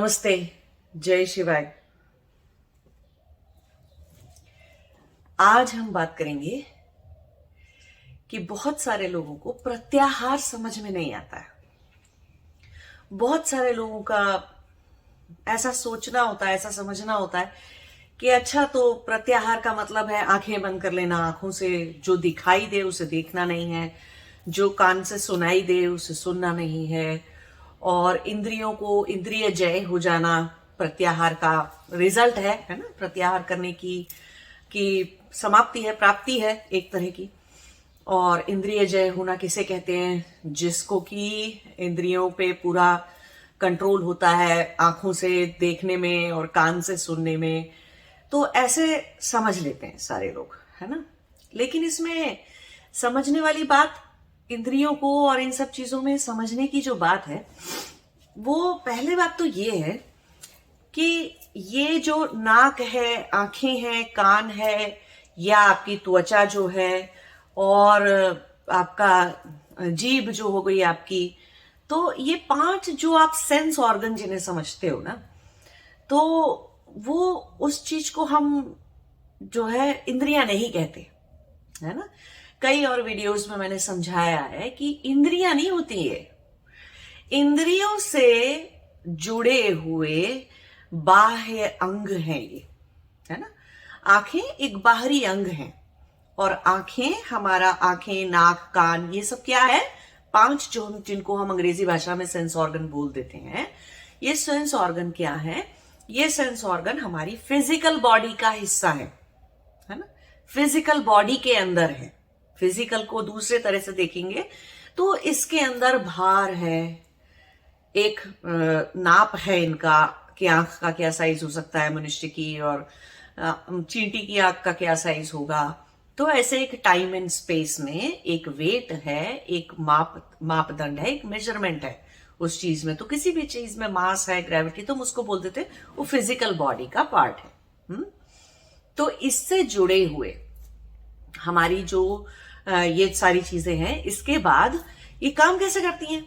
नमस्ते, जय शिवाय। आज हम बात करेंगे कि बहुत सारे लोगों को प्रत्याहार समझ में नहीं आता है। बहुत सारे लोगों का ऐसा सोचना होता है, ऐसा समझना होता है कि अच्छा, तो प्रत्याहार का मतलब है आंखें बंद कर लेना, आंखों से जो दिखाई दे उसे देखना नहीं है, जो कान से सुनाई दे उसे सुनना नहीं है, और इंद्रियों को इंद्रिय जय हो जाना प्रत्याहार का रिजल्ट है ना। प्रत्याहार करने की समाप्ति है, प्राप्ति है एक तरह की। और इंद्रिय जय होना किसे कहते हैं? जिसको कि इंद्रियों पे पूरा कंट्रोल होता है, आंखों से देखने में और कान से सुनने में। तो ऐसे समझ लेते हैं सारे लोग, है ना। लेकिन इसमें समझने वाली बात, इंद्रियों को और इन सब चीजों में समझने की जो बात है, वो पहले बात तो ये है कि ये जो नाक है, आंखें हैं, कान है, या आपकी त्वचा जो है, और आपका जीभ जो हो गई आपकी, तो ये 5 जो आप सेंस ऑर्गन जिन्हें समझते हो ना, तो वो उस चीज को हम जो है इंद्रियां नहीं कहते, है ना। कई और वीडियोस में मैंने समझाया है कि इंद्रियां नहीं होती है, इंद्रियों से जुड़े हुए बाह्य अंग हैं ये, है ना। आंखें एक बाहरी अंग है, और आंखें हमारा, आंखें, नाक, कान, ये सब क्या है? 5 जिनको हम अंग्रेजी भाषा में सेंस ऑर्गन बोल देते हैं। ये सेंस ऑर्गन क्या है? ये सेंस ऑर्गन हमारी फिजिकल बॉडी का हिस्सा है ना। फिजिकल बॉडी के अंदर है। फिजिकल को दूसरे तरह से देखेंगे तो इसके अंदर भार है, एक नाप है इनका कि आंख का क्या साइज हो सकता है मनुष्य की, और चींटी की आंख का क्या साइज होगा। तो ऐसे एक टाइम एंड स्पेस में एक वेट है, एक मापदंड है, एक मेजरमेंट है उस चीज में। तो किसी भी चीज में मास है, ग्रेविटी, तो हम उसको बोल देते हैं वो फिजिकल बॉडी का पार्ट है। तो इससे जुड़े हुए हमारी जो ये सारी चीजें हैं, इसके बाद ये काम कैसे करती हैं?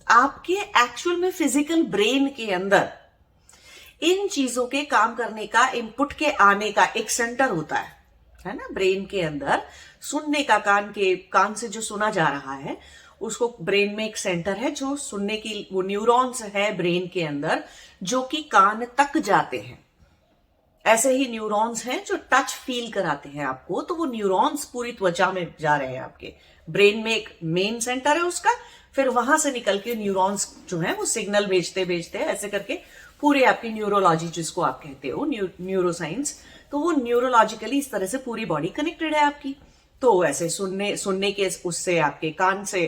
आपके एक्चुअल में फिजिकल ब्रेन के अंदर इन चीजों के काम करने का, इनपुट के आने का एक सेंटर होता है ना। ब्रेन के अंदर सुनने का, कान से जो सुना जा रहा है उसको ब्रेन में एक सेंटर है जो सुनने की, वो न्यूरॉन्स है ब्रेन के अंदर जो कि कान तक जाते हैं। ऐसे ही न्यूरॉन्स हैं जो टच फील कराते हैं आपको, तो वो न्यूरॉन्स पूरी त्वचा में जा रहे हैं आपके ब्रेन में, एक मेन सेंटर है उसका। फिर वहां से निकल के न्यूरॉन्स जो है वो सिग्नल भेजते भेजते ऐसे करके पूरे आपकी न्यूरोलॉजी, जिसको आप कहते हो न्यूरोसाइंस, तो वो न्यूरोलॉजिकली इस तरह से पूरी बॉडी कनेक्टेड है आपकी। तो ऐसे सुनने के उससे आपके कान से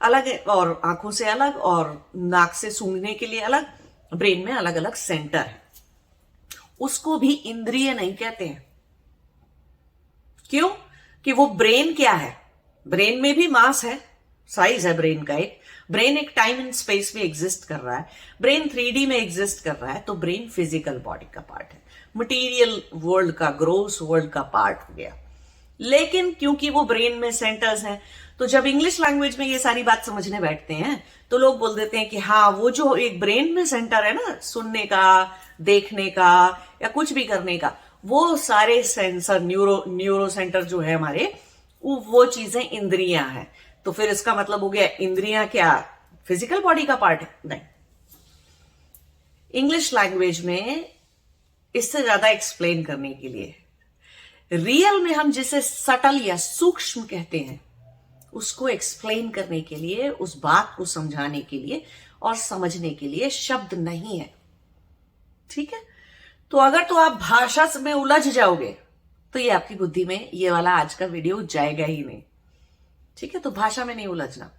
अलग है, और आंखों से अलग, और नाक से सूंघने के लिए अलग, ब्रेन में अलग अलग सेंटर है। उसको भी इंद्रिय नहीं कहते हैं। क्यों? कि वो ब्रेन क्या है? ब्रेन में भी मास है, साइज है ब्रेन का। एक ब्रेन एक टाइम एंड स्पेस में एग्जिस्ट कर रहा है, ब्रेन 3D में एग्जिस्ट कर रहा है। तो ब्रेन फिजिकल बॉडी का पार्ट है, मटेरियल वर्ल्ड का, ग्रोस वर्ल्ड का पार्ट हो गया। लेकिन क्योंकि वो ब्रेन में सेंटर्स हैं, तो जब इंग्लिश लैंग्वेज में ये सारी बात समझने बैठते हैं तो लोग बोल देते हैं कि हाँ, वो जो एक ब्रेन में सेंटर है ना, सुनने का, देखने का, या कुछ भी करने का, वो सारे सेंसर, न्यूरो सेंटर जो है हमारे, वो चीजें इंद्रियां हैं। तो फिर इसका मतलब हो गया इंद्रियां क्या फिजिकल बॉडी का पार्ट है? नहीं। इंग्लिश लैंग्वेज में इससे ज्यादा एक्सप्लेन करने के लिए, रियल में हम जिसे सटल या सूक्ष्म कहते हैं, उसको एक्सप्लेन करने के लिए, उस बात को समझाने के लिए और समझने के लिए शब्द नहीं है। ठीक है। तो अगर तो आप भाषा में उलझ जाओगे तो ये आपकी बुद्धि में ये वाला आज का वीडियो जाएगा ही नहीं। ठीक है। तो भाषा में नहीं उलझना,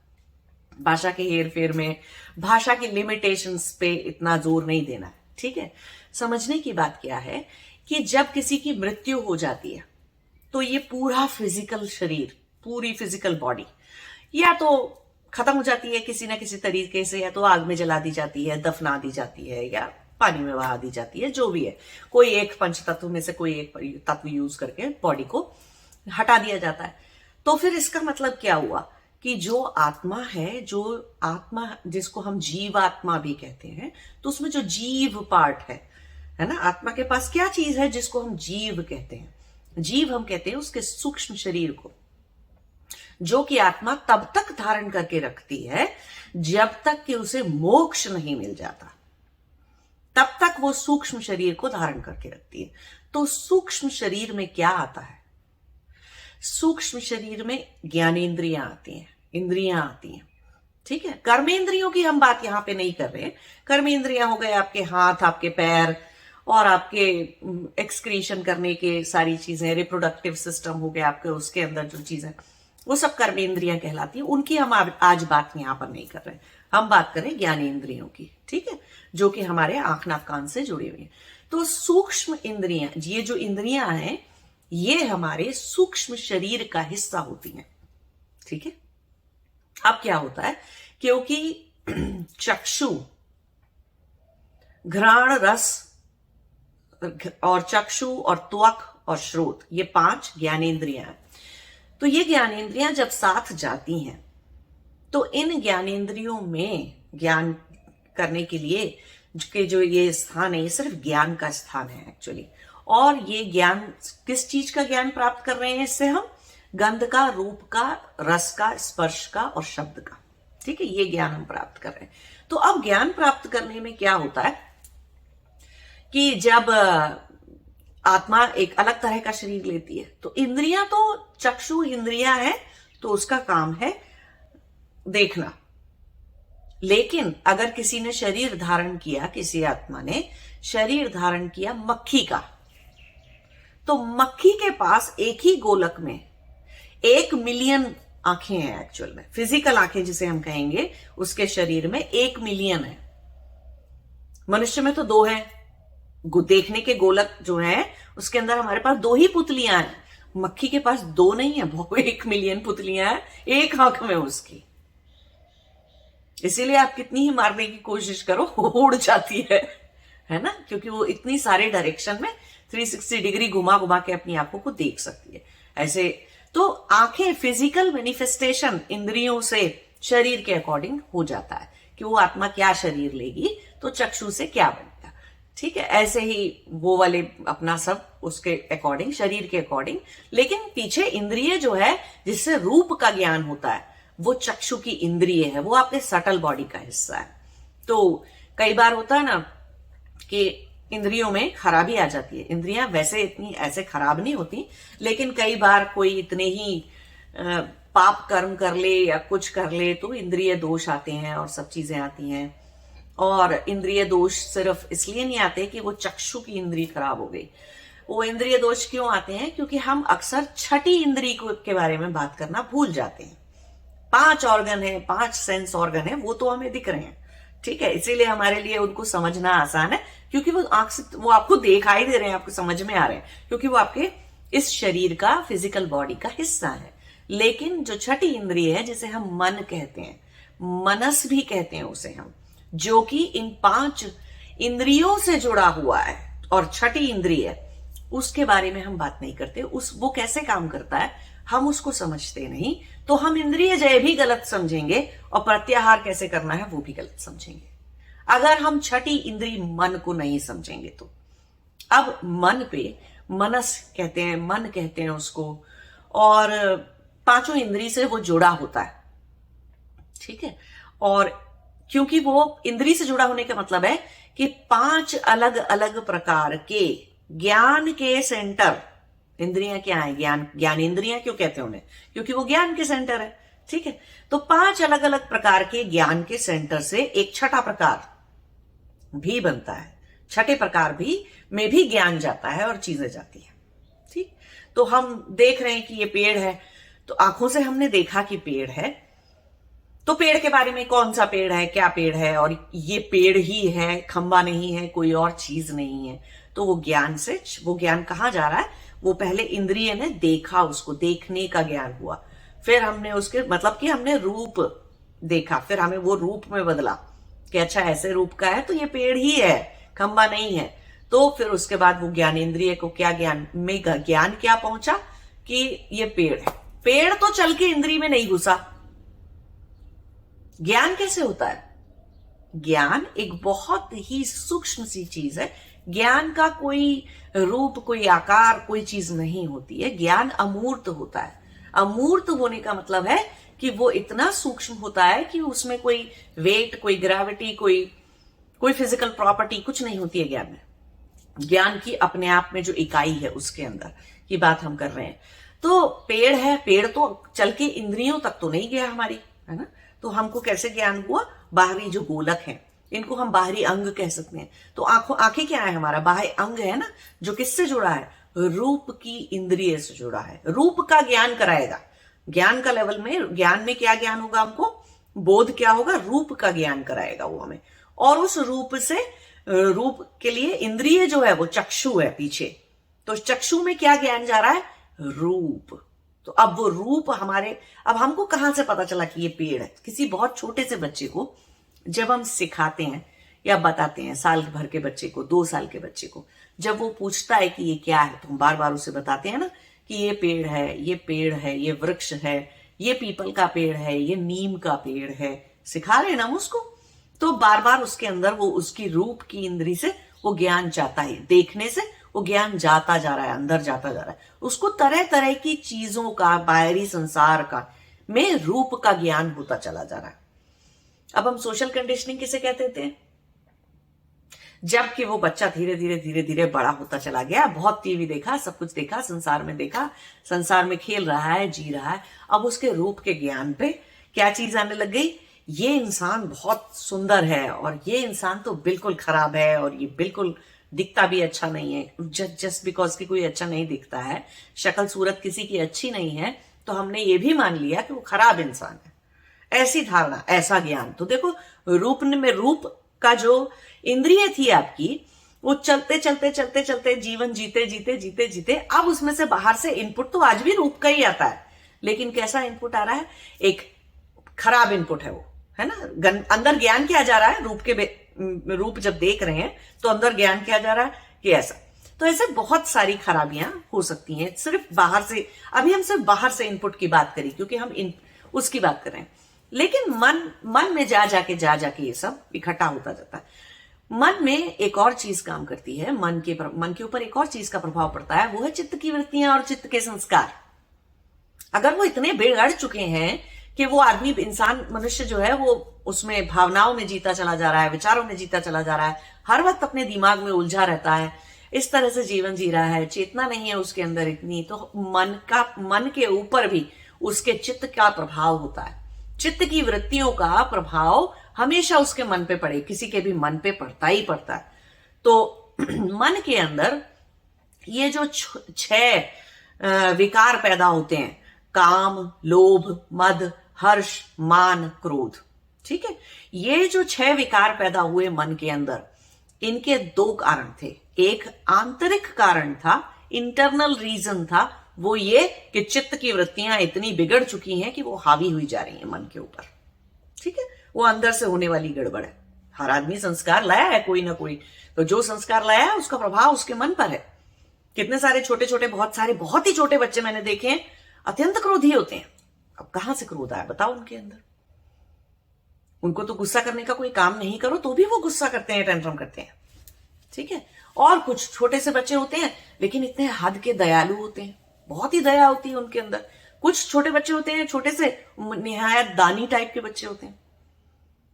भाषा के हेर फेर में, भाषा की लिमिटेशंस पे इतना जोर नहीं देना है। ठीक है। समझने की बात क्या है कि जब किसी की मृत्यु हो जाती है तो ये पूरा फिजिकल शरीर, पूरी फिजिकल बॉडी या तो खत्म हो जाती है किसी ना किसी तरीके से, या तो आग में जला दी जाती है, दफना दी जाती है, या पानी में बहा दी जाती है, जो भी है। कोई एक पंच तत्व में से कोई एक तत्व यूज करके बॉडी को हटा दिया जाता है। तो फिर इसका मतलब क्या हुआ कि जो आत्मा है, जो आत्मा जिसको हम जीवात्मा भी कहते हैं, तो उसमें जो जीव पार्ट है ना, आत्मा के पास क्या चीज है जिसको हम जीव कहते हैं? जीव हम कहते हैं उसके सूक्ष्म शरीर को, जो कि आत्मा तब तक धारण करके रखती है जब तक कि उसे मोक्ष नहीं मिल जाता, तब तक वो सूक्ष्म शरीर को धारण करके रखती है। तो सूक्ष्म शरीर में क्या आता है? सूक्ष्म शरीर में ज्ञानेंद्रियां आती हैं, इंद्रियां आती हैं, ठीक है। कर्मेंद्रियों की हम बात यहां पे नहीं कर रहे। कर्मेंद्रियां हो गए आपके हाथ, आपके पैर, और आपके एक्सक्रीशन करने के सारी चीजें, रिप्रोडक्टिव सिस्टम हो गया आपके, उसके अंदर जो चीजें, वो सब कर्मेंद्रियां कहलाती हैं। उनकी हम आज बात यहां पर नहीं कर रहे, हम बात करें ज्ञानेंद्रियों की, ठीक है, जो कि हमारे आंख नाक कान से जुड़ी हुई है। तो सूक्ष्म इंद्रियां, ये जो इंद्रियां हैं, ये हमारे सूक्ष्म शरीर का हिस्सा होती हैं, ठीक है। अब क्या होता है, क्योंकि चक्षु, घ्राण, रस और चक्षु और त्वक और श्रोत, ये 5 ज्ञानेंद्रियां हैं। तो ये ज्ञानेंद्रियां जब साथ जाती हैं, तो इन ज्ञानेंद्रियों में ज्ञान करने के लिए के जो ये स्थान है, ये सिर्फ ज्ञान का स्थान है एक्चुअली। और ये ज्ञान, किस चीज का ज्ञान प्राप्त कर रहे हैं इससे हम? गंध का, रूप का, रस का, स्पर्श का और शब्द का, ठीक है, ये ज्ञान हम प्राप्त कर रहे हैं। तो अब ज्ञान प्राप्त करने में क्या होता है कि जब आत्मा एक अलग तरह का शरीर लेती है, तो इंद्रियां, तो चक्षु इंद्रियां है, तो उसका काम है देखना। लेकिन अगर किसी ने शरीर धारण किया, किसी आत्मा ने शरीर धारण किया मक्खी का, तो मक्खी के पास एक ही गोलक में 1 मिलियन आंखें हैं एक्चुअल में, फिजिकल आंखें जिसे हम कहेंगे, उसके शरीर में 1 मिलियन है। मनुष्य में तो 2 है, देखने के गोलक जो है उसके अंदर हमारे पास 2 ही पुतलियां हैं। मक्खी के पास 2 नहीं है, बहुत 1 मिलियन पुतलियां हैं एक आंख में उसकी। इसीलिए आप कितनी ही मारने की कोशिश करो, उड़ जाती है ना, क्योंकि वो इतनी सारे डायरेक्शन में 360 डिग्री घुमा घुमा के अपनी आंखों को देख सकती है। ऐसे तो आंखें फिजिकल मैनिफेस्टेशन इंद्रियों से शरीर के अकॉर्डिंग हो जाता है कि वो आत्मा क्या शरीर लेगी, तो चक्षु से क्या बनेगा, ठीक है। ऐसे ही वो वाले अपना सब उसके अकॉर्डिंग, शरीर के अकॉर्डिंग। लेकिन पीछे इंद्रिय जो है, जिससे रूप का ज्ञान होता है, वो चक्षु की इंद्रिय है, वो आपके सटल बॉडी का हिस्सा है। तो कई बार होता है ना कि इंद्रियों में खराबी आ जाती है। इंद्रियां वैसे इतनी ऐसे खराब नहीं होती, लेकिन कई बार कोई इतने ही पाप कर्म कर ले या कुछ कर ले तो इंद्रिय दोष आते हैं और सब चीजें आती हैं। और इंद्रिय दोष सिर्फ इसलिए नहीं आते कि वो चक्षु की इंद्रिय खराब हो गई। वो इंद्रिय दोष क्यों आते हैं? क्योंकि हम अक्सर छठी इंद्रिय के बारे में बात करना भूल जाते हैं। 5 ऑर्गन है, 5 सेंस ऑर्गन है, वो तो हमें दिख रहे हैं, ठीक है। इसीलिए हमारे लिए उनको समझना आसान है, क्योंकि वो आंख से वो आपको दिखाई दे रहे हैं, आपको समझ में आ रहे हैं, क्योंकि वो आपके इस शरीर का, फिजिकल बॉडी का हिस्सा है। लेकिन जो छठी इंद्रिय है, जिसे हम मन कहते हैं, मनस भी कहते हैं उसे हम, जो कि इन 5 इंद्रियों से जुड़ा हुआ है, और छठी इंद्रिय है, उसके बारे में हम बात नहीं करते। वो कैसे काम करता है हम उसको समझते नहीं, तो हम इंद्रिय जय भी गलत समझेंगे और प्रत्याहार कैसे करना है वो भी गलत समझेंगे, अगर हम छठी इंद्रिय मन को नहीं समझेंगे तो। अब मन पे मनस कहते हैं, मन कहते हैं उसको, और 5 इंद्रिय से वो जुड़ा होता है, ठीक है। और क्योंकि वो इंद्रिय से जुड़ा होने का मतलब है कि 5 अलग अलग प्रकार के ज्ञान के सेंटर, इंद्रियां क्या है, ज्ञान इंद्रियां क्यों कहते हैं उन्हें? क्योंकि वो ज्ञान के सेंटर है, ठीक है। तो 5 अलग अलग प्रकार के ज्ञान के सेंटर से एक छठा प्रकार भी बनता है। छठे प्रकार भी में भी ज्ञान जाता है और चीजें जाती है, ठीक। तो हम देख रहे हैं कि ये पेड़ है, तो आंखों से हमने देखा कि पेड़ है, तो पेड़ के बारे में कौन सा पेड़ है, क्या पेड़ है, और ये पेड़ ही है, खंबा नहीं है, कोई और चीज नहीं है। तो वो ज्ञान से, वो ज्ञान कहाँ जा रहा है? वो पहले इंद्रिय ने देखा, उसको देखने का ज्ञान हुआ, फिर हमने उसके मतलब कि हमने रूप देखा, फिर हमें वो रूप में बदला कि अच्छा ऐसे रूप का है तो ये पेड़ ही है, खंबा नहीं है। तो फिर उसके बाद वो ज्ञानेंद्रिय को क्या ज्ञान में ज्ञान क्या पहुंचा कि ये पेड़ है। पेड़ तो चल के इंद्रिय में नहीं घुसा, ज्ञान कैसे होता है? ज्ञान एक बहुत ही सूक्ष्म सी चीज है। ज्ञान का कोई रूप, कोई आकार, कोई चीज नहीं होती है। ज्ञान अमूर्त होता है। अमूर्त होने का मतलब है कि वो इतना सूक्ष्म होता है कि उसमें कोई वेट, कोई ग्रेविटी, कोई फिजिकल प्रॉपर्टी कुछ नहीं होती है ज्ञान में। ज्ञान की अपने आप में जो इकाई है उसके अंदर की बात हम कर रहे हैं। तो पेड़ है, पेड़ तो चल के इंद्रियों तक तो नहीं गया हमारी, है ना? तो हमको कैसे ज्ञान हुआ? बाहरी जो गोलक है, इनको हम बाहरी अंग कह सकते हैं। तो आंखें क्या है? हमारा बाह्य अंग है ना, जो किससे जुड़ा है? रूप की इंद्रिय से जुड़ा है। रूप का ज्ञान कराएगा। ज्ञान का लेवल में, ज्ञान में क्या ज्ञान होगा हमको? बोध क्या होगा? रूप का ज्ञान कराएगा वो हमें। और उस रूप से, रूप के लिए इंद्रिय जो है वो चक्षु है पीछे। तो चक्षु में क्या ज्ञान जा रहा है? रूप। तो अब वो रूप हमारे, अब हमको कहां से पता चला कि ये पेड़ है? किसी बहुत छोटे से बच्चे को जब हम सिखाते हैं या बताते हैं, साल भर के बच्चे को, 2 साल के बच्चे को, जब वो पूछता है कि ये क्या है, तो हम बार बार उसे बताते हैं ना कि ये पेड़ है, ये पेड़ है, ये वृक्ष है, ये पीपल का पेड़ है, ये नीम का पेड़ है, सिखा रहे हैं ना हम उसको। तो बार बार उसके अंदर वो, उसकी रूप की इंद्री से वो ज्ञान जाता है। देखने से वो ज्ञान जाता जा रहा है, अंदर जाता जा रहा है। उसको तरह तरह की चीजों का, बाहरी संसार का, में रूप का ज्ञान होता चला जा रहा है। अब हम सोशल कंडीशनिंग किसे कहते थे? जबकि वो बच्चा धीरे धीरे धीरे धीरे बड़ा होता चला गया, बहुत टीवी देखा, सब कुछ देखा, संसार में देखा, संसार में खेल रहा है, जी रहा है। अब उसके रूप के ज्ञान पे क्या चीज आने लग गई? ये इंसान बहुत सुंदर है और ये इंसान तो बिल्कुल खराब है और ये बिल्कुल दिखता भी अच्छा नहीं है। जस्ट बिकॉज कि कोई अच्छा नहीं दिखता है, शक्ल सूरत किसी की अच्छी नहीं है, तो हमने ये भी मान लिया कि वो खराब इंसान है। ऐसी धारणा, ऐसा ज्ञान। तो देखो, रूप में, रूप का जो इंद्रिय थी आपकी, वो चलते चलते चलते चलते जीवन जीते जीते जीते जीते अब उसमें से बाहर से इनपुट तो आज भी रूप का ही आता है, लेकिन कैसा इनपुट आ रहा है? एक खराब इनपुट है वो, है ना? अंदर ज्ञान क्या जा रहा है? रूप जब देख रहे हैं तो अंदर ज्ञान क्या जा रहा है कि ऐसा। तो ऐसे बहुत सारी खराबियां हो सकती हैं सिर्फ बाहर से। अभी हम सिर्फ बाहर से इनपुट की बात करी क्योंकि हम उसकी बात कर रहे हैं, लेकिन मन में जा जाके ये सब इकट्ठा होता जाता है। मन में एक और चीज काम करती है, मन के ऊपर एक और चीज का प्रभाव पड़ता है, वो है चित्त की वृत्तियां और चित्त के संस्कार। अगर वो इतने बिगड़ चुके हैं कि वो आदमी, इंसान, मनुष्य जो है वो उसमें भावनाओं में जीता चला जा रहा है, विचारों में जीता चला जा रहा है, हर वक्त अपने दिमाग में उलझा रहता है, इस तरह से जीवन जी रहा है, चेतना नहीं है उसके अंदर इतनी, तो मन के ऊपर भी उसके चित्त का प्रभाव होता है। चित्त की वृत्तियों का प्रभाव हमेशा उसके मन पे पड़े, किसी के भी मन पे पड़ता ही पड़ता है। तो मन के अंदर ये जो 6 विकार पैदा होते हैं, काम, लोभ, मद, हर्ष, मान, क्रोध, ठीक है? ये जो 6 विकार पैदा हुए मन के अंदर, इनके 2 कारण थे। एक आंतरिक कारण था, इंटरनल रीजन था, वो ये कि चित्त की वृत्तियां इतनी बिगड़ चुकी हैं कि वो हावी हुई जा रही हैं मन के ऊपर, ठीक है? वो अंदर से होने वाली गड़बड़ है। हर आदमी संस्कार लाया है कोई ना कोई, तो जो संस्कार लाया है उसका प्रभाव उसके मन पर है। कितने सारे छोटे छोटे, बहुत ही छोटे बच्चे मैंने देखे हैं, अत्यंत क्रोधी होते हैं। अब कहां से क्रोध आया बताओ उनके अंदर? उनको तो गुस्सा करने का कोई काम नहीं करो तो भी वो गुस्सा करते हैं, टेंट्रम करते हैं, ठीक है? और कुछ छोटे से बच्चे होते हैं लेकिन इतने हद के दयालु होते हैं, बहुत ही दया होती है उनके अंदर। कुछ छोटे बच्चे होते हैं, छोटे से निहायत दानी टाइप के बच्चे होते हैं,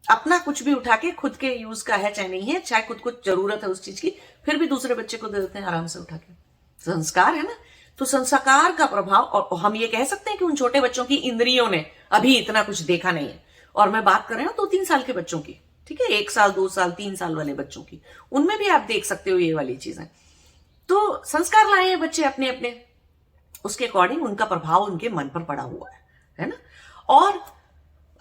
अपना कुछ भी उठा के खुद के यूज का है चाहे नहीं है, चाहे खुद को जरूरत है उस चीज की, फिर भी दूसरे बच्चे को दे देते हैं आराम से उठा के। संस्कार है ना? तो संस्कार का प्रभाव, और हम ये कह सकते हैं कि उन छोटे बच्चों की इंद्रियों ने अभी इतना कुछ देखा नहीं है। और मैं बात कर रही हूं 2-3 साल के बच्चों की, ठीक है? 1 साल, 2 साल, 3 साल वाले बच्चों की, उनमें भी आप देख सकते हो ये वाली चीजें। तो संस्कार लाए हैं बच्चे अपने अपने, उसके अकॉर्डिंग उनका प्रभाव उनके मन पर पड़ा हुआ है ना? और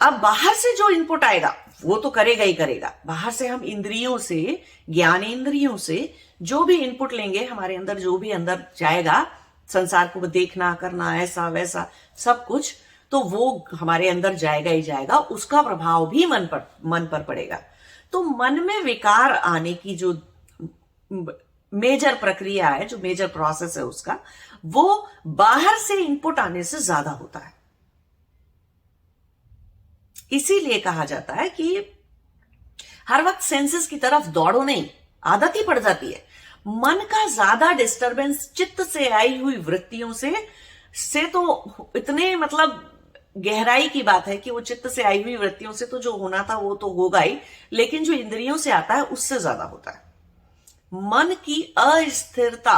अब बाहर से जो इनपुट आएगा वो तो करेगा ही करेगा। बाहर से हम इंद्रियों से, ज्ञानेंद्रियों से जो भी इनपुट लेंगे, हमारे अंदर जो भी अंदर जाएगा, संसार को देखना, करना, ऐसा वैसा सब कुछ, तो वो हमारे अंदर जाएगा ही जाएगा, उसका प्रभाव भी मन पर पड़ेगा। तो मन में विकार आने की जो मेजर प्रक्रिया है, जो मेजर प्रोसेस है उसका, वो बाहर से इनपुट आने से ज्यादा होता है। इसीलिए कहा जाता है कि हर वक्त सेंसेस की तरफ दौड़ो नहीं, आदत ही पड़ जाती है। मन का ज्यादा डिस्टरबेंस चित्त से आई हुई वृत्तियों से तो इतने मतलब गहराई की बात है कि वो चित्त से आई हुई वृत्तियों से तो जो होना था वो तो होगा ही, लेकिन जो इंद्रियों से आता है उससे ज्यादा होता है। मन की अस्थिरता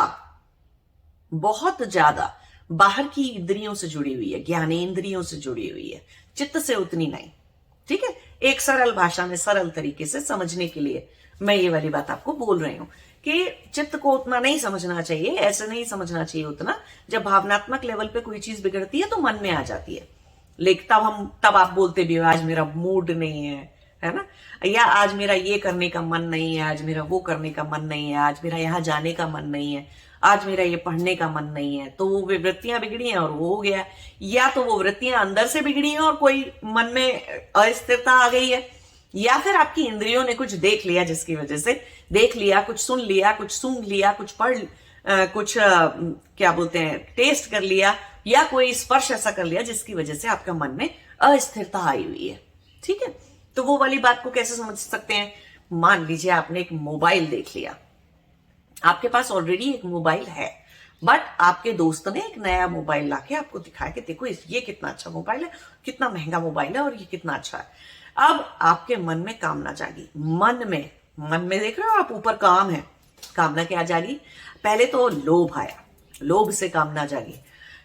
बहुत ज्यादा बाहर की इंद्रियों से जुड़ी हुई है, ज्ञानेंद्रियों से जुड़ी हुई है, चित्त से उतनी नहीं। ठीक है, एक सरल भाषा में सरल तरीके से समझने के लिए मैं ये वाली बात आपको बोल रही हूं कि चित्त को उतना नहीं समझना चाहिए, ऐसे नहीं समझना चाहिए उतना। जब भावनात्मक लेवल पे कोई चीज बिगड़ती है तो मन में आ जाती है, लेकिन तब आप बोलते भी हो आज मेरा मूड नहीं है ना, या आज मेरा ये करने का मन नहीं है, आज मेरा वो करने का मन नहीं है, आज मेरा यहाँ जाने का मन नहीं है, आज मेरा ये पढ़ने का मन नहीं है। तो वो वृत्तियां बिगड़ी हैं और वो हो गया, या तो वो वृत्तियां अंदर से बिगड़ी हैं और कोई मन में अस्थिरता आ गई है, या फिर आपकी इंद्रियों ने कुछ देख लिया जिसकी वजह से, देख लिया, कुछ सुन लिया, कुछ सूंघ लिया, कुछ पढ़ कुछ क्या बोलते हैं टेस्ट कर लिया, या कोई स्पर्श ऐसा कर लिया जिसकी वजह से आपका मन में अस्थिरता आई हुई है। ठीक है, तो वो वाली बात को कैसे समझ सकते हैं? मान लीजिए आपने एक मोबाइल देख लिया, आपके पास ऑलरेडी एक मोबाइल है, बट आपके दोस्त ने एक नया मोबाइल लाके आपको दिखाया कि देखो ये कितना अच्छा मोबाइल है, कितना महंगा मोबाइल है और ये कितना अच्छा है। अब आपके मन में कामना जागी, मन में देख रहे हो आप, ऊपर काम है, कामना क्या जागी? पहले तो लोभ आया, लोभ से कामना जागी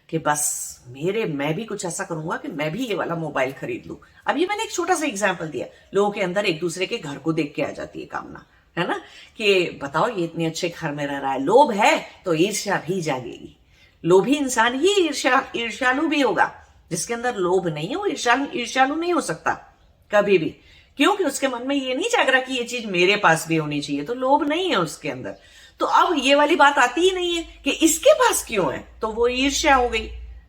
कि बस मैं भी कुछ ऐसा करूंगा कि मैं भी ये वाला मोबाइल खरीद लूं। अब ये मैंने एक छोटा सा एग्जांपल दिया, लोगों के अंदर एक दूसरे के घर को देख के आ जाती है कामना, है ना, कि बताओ ये इतने अच्छे घर में रह रहा है। लोभ है तो ईर्ष्या भी जागेगी, लोभी इंसान ही ईर्ष्यालु भी होगा। जिसके अंदर लोभ नहीं है वो ईर्ष्यालु नहीं हो सकता कभी भी, क्योंकि उसके मन में ये नहीं जाग रहा कि ये चीज मेरे पास भी होनी चाहिए, तो लोभ नहीं है उसके अंदर। तो अब ये वाली बात आती ही नहीं है कि इसके पास क्यों है, तो वो ईर्ष्या हो गई,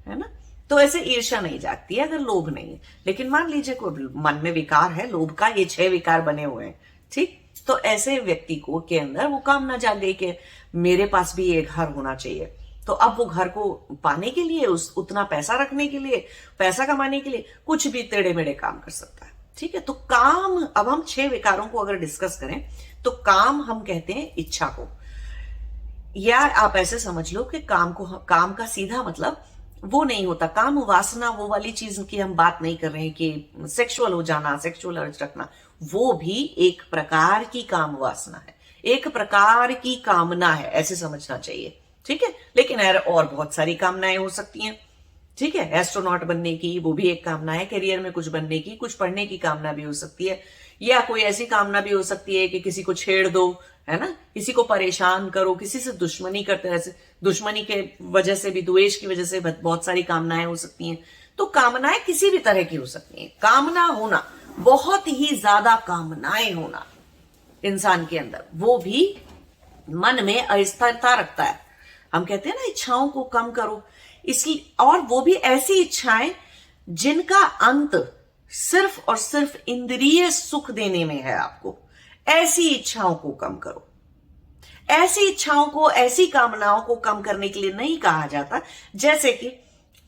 है ना। तो ऐसे ईर्ष्या नहीं जागती है अगर लोभ नहीं है। लेकिन मान लीजिए कोई मन में विकार है लोभ का, ये 6 विकार बने हुए हैं, ठीक, तो ऐसे व्यक्ति को के अंदर वो कामना जाग गई कि मेरे पास भी एक घर होना चाहिए। तो अब वो घर को पाने के लिए, उतना पैसा रखने के लिए, पैसा कमाने के लिए कुछ भी टेढ़े मेढ़े काम कर सकता है। ठीक है, तो काम, अब हम 6 विकारों को अगर डिस्कस करें तो काम हम कहते हैं इच्छा को, या आप ऐसे समझ लो कि काम का सीधा मतलब वो नहीं होता। काम वासना वो वाली चीज की हम बात नहीं कर रहे हैं कि सेक्सुअल हो जाना, सेक्सुअल अर्ज रखना, वो भी एक प्रकार की काम वासना है, एक प्रकार की कामना है, ऐसे समझना चाहिए। ठीक है, लेकिन और बहुत सारी कामनाएं हो सकती हैं। ठीक है, एस्ट्रोनॉट बनने की वो भी एक कामना है, करियर में कुछ बनने की, कुछ पढ़ने की कामना भी हो सकती है, या कोई ऐसी कामना भी हो सकती है कि किसी को छेड़ दो, है ना, किसी को परेशान करो, किसी से दुश्मनी करते हैं, दुश्मनी के वजह से भी, द्वेष की वजह से बहुत सारी कामनाएं हो सकती हैं। तो कामनाएं किसी भी तरह की हो सकती हैं। कामना होना, बहुत ही ज्यादा कामनाएं होना इंसान के अंदर, वो भी मन में अस्थिरता रखता है। हम कहते हैं ना इच्छाओं को कम करो, इसलिए, और वो भी ऐसी इच्छाएं जिनका अंत सिर्फ और सिर्फ इंद्रिय सुख देने में है आपको, ऐसी इच्छाओं को कम करो। ऐसी इच्छाओं को, ऐसी कामनाओं को कम करने के लिए नहीं कहा जाता। जैसे कि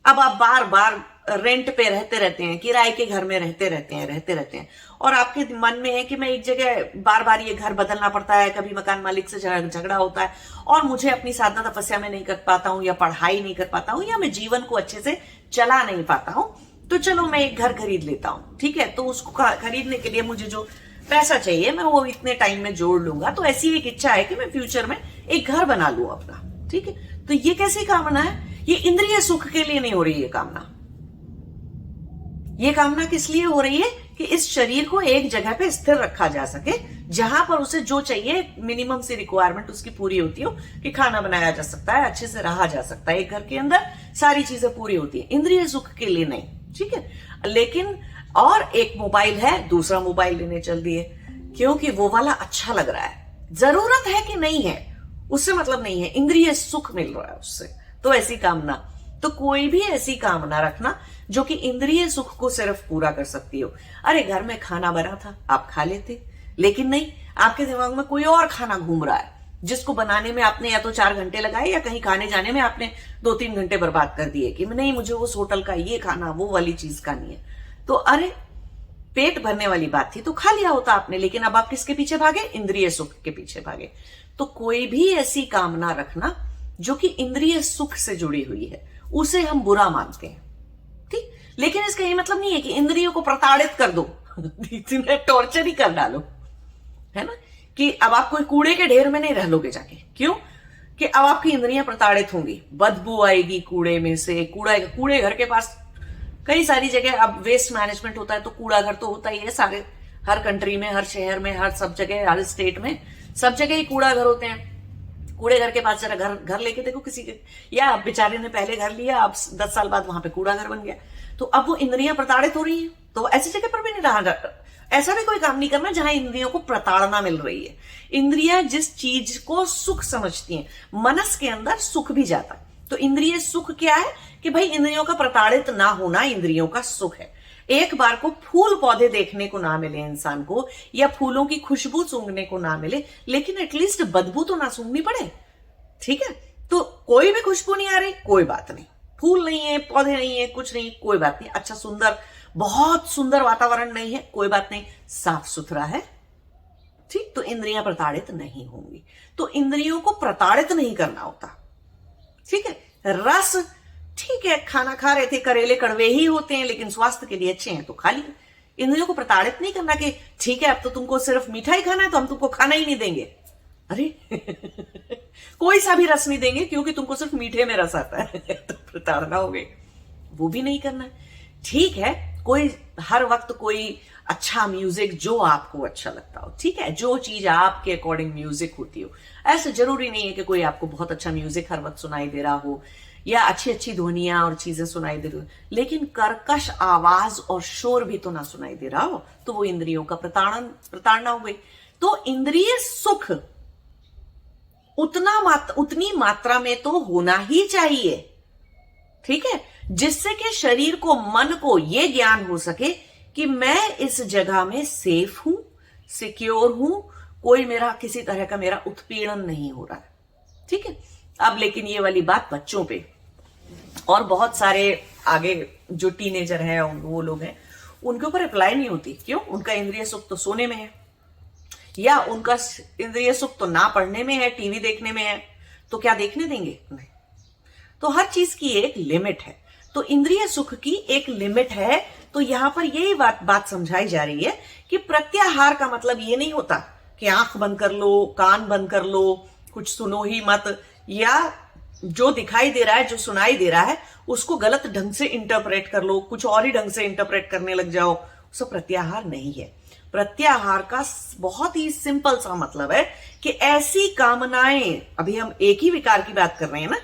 अब आप बार बार रेंट पे रहते हैं, किराए के घर में रहते रहते हैं, और आपके मन में है कि मैं एक जगह बार बार ये घर बदलना पड़ता है, कभी मकान मालिक से झगड़ा होता है, और मुझे अपनी साधना तपस्या में नहीं कर पाता हूं, या पढ़ाई नहीं कर पाता हूं, या मैं जीवन को अच्छे से चला नहीं पाता हूं, तो चलो मैं एक घर खरीद लेता हूं। ठीक है, तो उसको खरीदने के लिए मुझे जो पैसा चाहिए मैं वो इतने टाइम में जोड़ लूंगा। तो ऐसी एक इच्छा है कि मैं फ्यूचर में एक घर बना लूं अपना। ठीक है, तो ये कैसी कामना है? ये इंद्रिय सुख के लिए नहीं हो रही है कामना। ये कामना किस लिए हो रही है? कि इस शरीर को एक जगह पे स्थिर रखा जा सके, जहां पर उसे जो चाहिए, मिनिमम सी रिक्वायरमेंट उसकी पूरी होती हो, कि खाना बनाया जा सकता है, अच्छे से रहा जा सकता है, एक घर के अंदर सारी चीजें पूरी होती है, इंद्रिय सुख के लिए नहीं। ठीक है, लेकिन और एक मोबाइल है, दूसरा मोबाइल लेने चल दिए क्योंकि वो वाला अच्छा लग रहा है। जरूरत है कि नहीं है उससे मतलब नहीं है, इंद्रिय सुख मिल रहा है उससे। तो ऐसी कामना, तो कोई भी ऐसी कामना रखना जो कि इंद्रिय सुख को सिर्फ पूरा कर सकती हो। अरे घर में खाना बना था, आप खा लेते, लेकिन नहीं, आपके दिमाग में कोई और खाना घूम रहा है जिसको बनाने में आपने या तो 4 घंटे लगाए, या कहीं खाने जाने में आपने 2-3 घंटे बर्बाद कर दिए कि नहीं, मुझे उस होटल का ये खाना, वो वाली चीज खानी है। तो अरे पेट भरने वाली बात थी तो खा लिया होता आपने, लेकिन अब आप किसके पीछे भागे? इंद्रिय सुख के पीछे भागे। तो कोई भी ऐसी कामना रखना जो कि इंद्रिय सुख से जुड़ी हुई है, उसे हम बुरा मानते हैं, ठीक। लेकिन इसका ये मतलब नहीं है कि इंद्रियों को प्रताड़ित कर दो टॉर्चर ही कर डालो, है ना, कि अब आप कोई कूड़े के ढेर में नहीं रह लोगे जाके। क्यों? कि अब आपकी इंद्रियां प्रताड़ित होंगी, बदबू आएगी कूड़े में से। कूड़े घर के पास कई सारी जगह अब वेस्ट मैनेजमेंट होता है, तो कूड़ा घर तो होता ही है सारे, हर कंट्री में, हर शहर में, हर सब जगह, हर स्टेट में, सब जगह ही कूड़ा घर होते हैं। कूड़े घर के पास जरा घर लेके देखो किसी के, या बेचारे ने पहले घर लिया, अब 10 साल बाद वहां पे कूड़ा घर बन गया, तो अब वो इंद्रियां प्रताड़ित हो रही है। तो ऐसी जगह पर भी नहीं रहा, ऐसा भी कोई काम नहीं करना जहां इंद्रियों को प्रताड़ना मिल रही है। इंद्रियां जिस चीज को सुख समझती हैं, मनस के अंदर सुख भी जाता है। तो इंद्रिय सुख क्या है? कि भाई इंद्रियों का प्रताड़ित ना होना इंद्रियों का सुख है। एक बार को फूल पौधे देखने को ना मिले इंसान को, या फूलों की खुशबू सूंघने को ना मिले, लेकिन एटलीस्ट बदबू तो ना सूंघनी पड़े, ठीक है। तो कोई भी खुशबू नहीं आ रही, कोई बात नहीं, फूल नहीं है, पौधे नहीं है, कुछ नहीं, कोई बात नहीं, अच्छा सुंदर, बहुत सुंदर वातावरण नहीं है, कोई बात नहीं, साफ सुथरा है, ठीक। तो इंद्रियां प्रताड़ित नहीं होंगी। तो इंद्रियों को प्रताड़ित नहीं करना होता, ठीक है। रस, ठीक है, खाना खा रहे थे, करेले कड़वे ही होते हैं लेकिन स्वास्थ्य के लिए अच्छे हैं तो खा लिए। इंद्रियों को प्रताड़ित नहीं करना कि ठीक है अब तो तुमको सिर्फ मीठा ही खाना है तो हम तुमको खाना ही नहीं देंगे। अरे कोई सा भी रस नहीं देंगे क्योंकि तुमको सिर्फ मीठे में रस आता है तो प्रताड़ना हो गई, वो भी नहीं करना है, ठीक है। कोई हर वक्त कोई अच्छा म्यूजिक जो आपको अच्छा लगता हो, ठीक है, जो चीज आपके अकॉर्डिंग म्यूजिक होती हो। ऐसे जरूरी नहीं है कि कोई आपको बहुत अच्छा म्यूजिक हर वक्त सुनाई दे रहा हो या अच्छी अच्छी ध्वनियां और चीजें सुनाई दे रही हो, लेकिन कर्कश आवाज और शोर भी तो ना सुनाई दे रहा हो, तो वो इंद्रियों का प्रताड़ना हो गई। तो इंद्रिय सुख उतनी मात्रा में तो होना ही चाहिए, ठीक है, जिससे कि शरीर को, मन को यह ज्ञान हो सके कि मैं इस जगह में सेफ हूं, सिक्योर हूं, कोई मेरा किसी तरह का मेरा उत्पीड़न नहीं हो रहा है, ठीक है। अब लेकिन ये वाली बात बच्चों पे और बहुत सारे आगे जो टीनेजर हैं वो लोग हैं उनके ऊपर अप्लाई नहीं होती। क्यों? उनका इंद्रिय सुख तो सोने में है, या उनका इंद्रिय सुख तो ना पढ़ने में है, टीवी देखने में है, तो क्या देखने देंगे? नहीं। तो हर चीज की एक लिमिट है, तो इंद्रिय सुख की एक लिमिट है। तो यहां पर यही बात समझाई जा रही है कि प्रत्याहार का मतलब ये नहीं होता कि आंख बंद कर लो, कान बंद कर लो, कुछ सुनो ही मत, या जो दिखाई दे रहा है, जो सुनाई दे रहा है उसको गलत ढंग से इंटरप्रेट कर लो, कुछ और ही ढंग से इंटरप्रेट करने लग जाओ, उसका प्रत्याहार नहीं है। प्रत्याहार का बहुत ही सिंपल सा मतलब है कि ऐसी कामनाएं, अभी हम एक ही विकार की बात कर रहे हैं ना,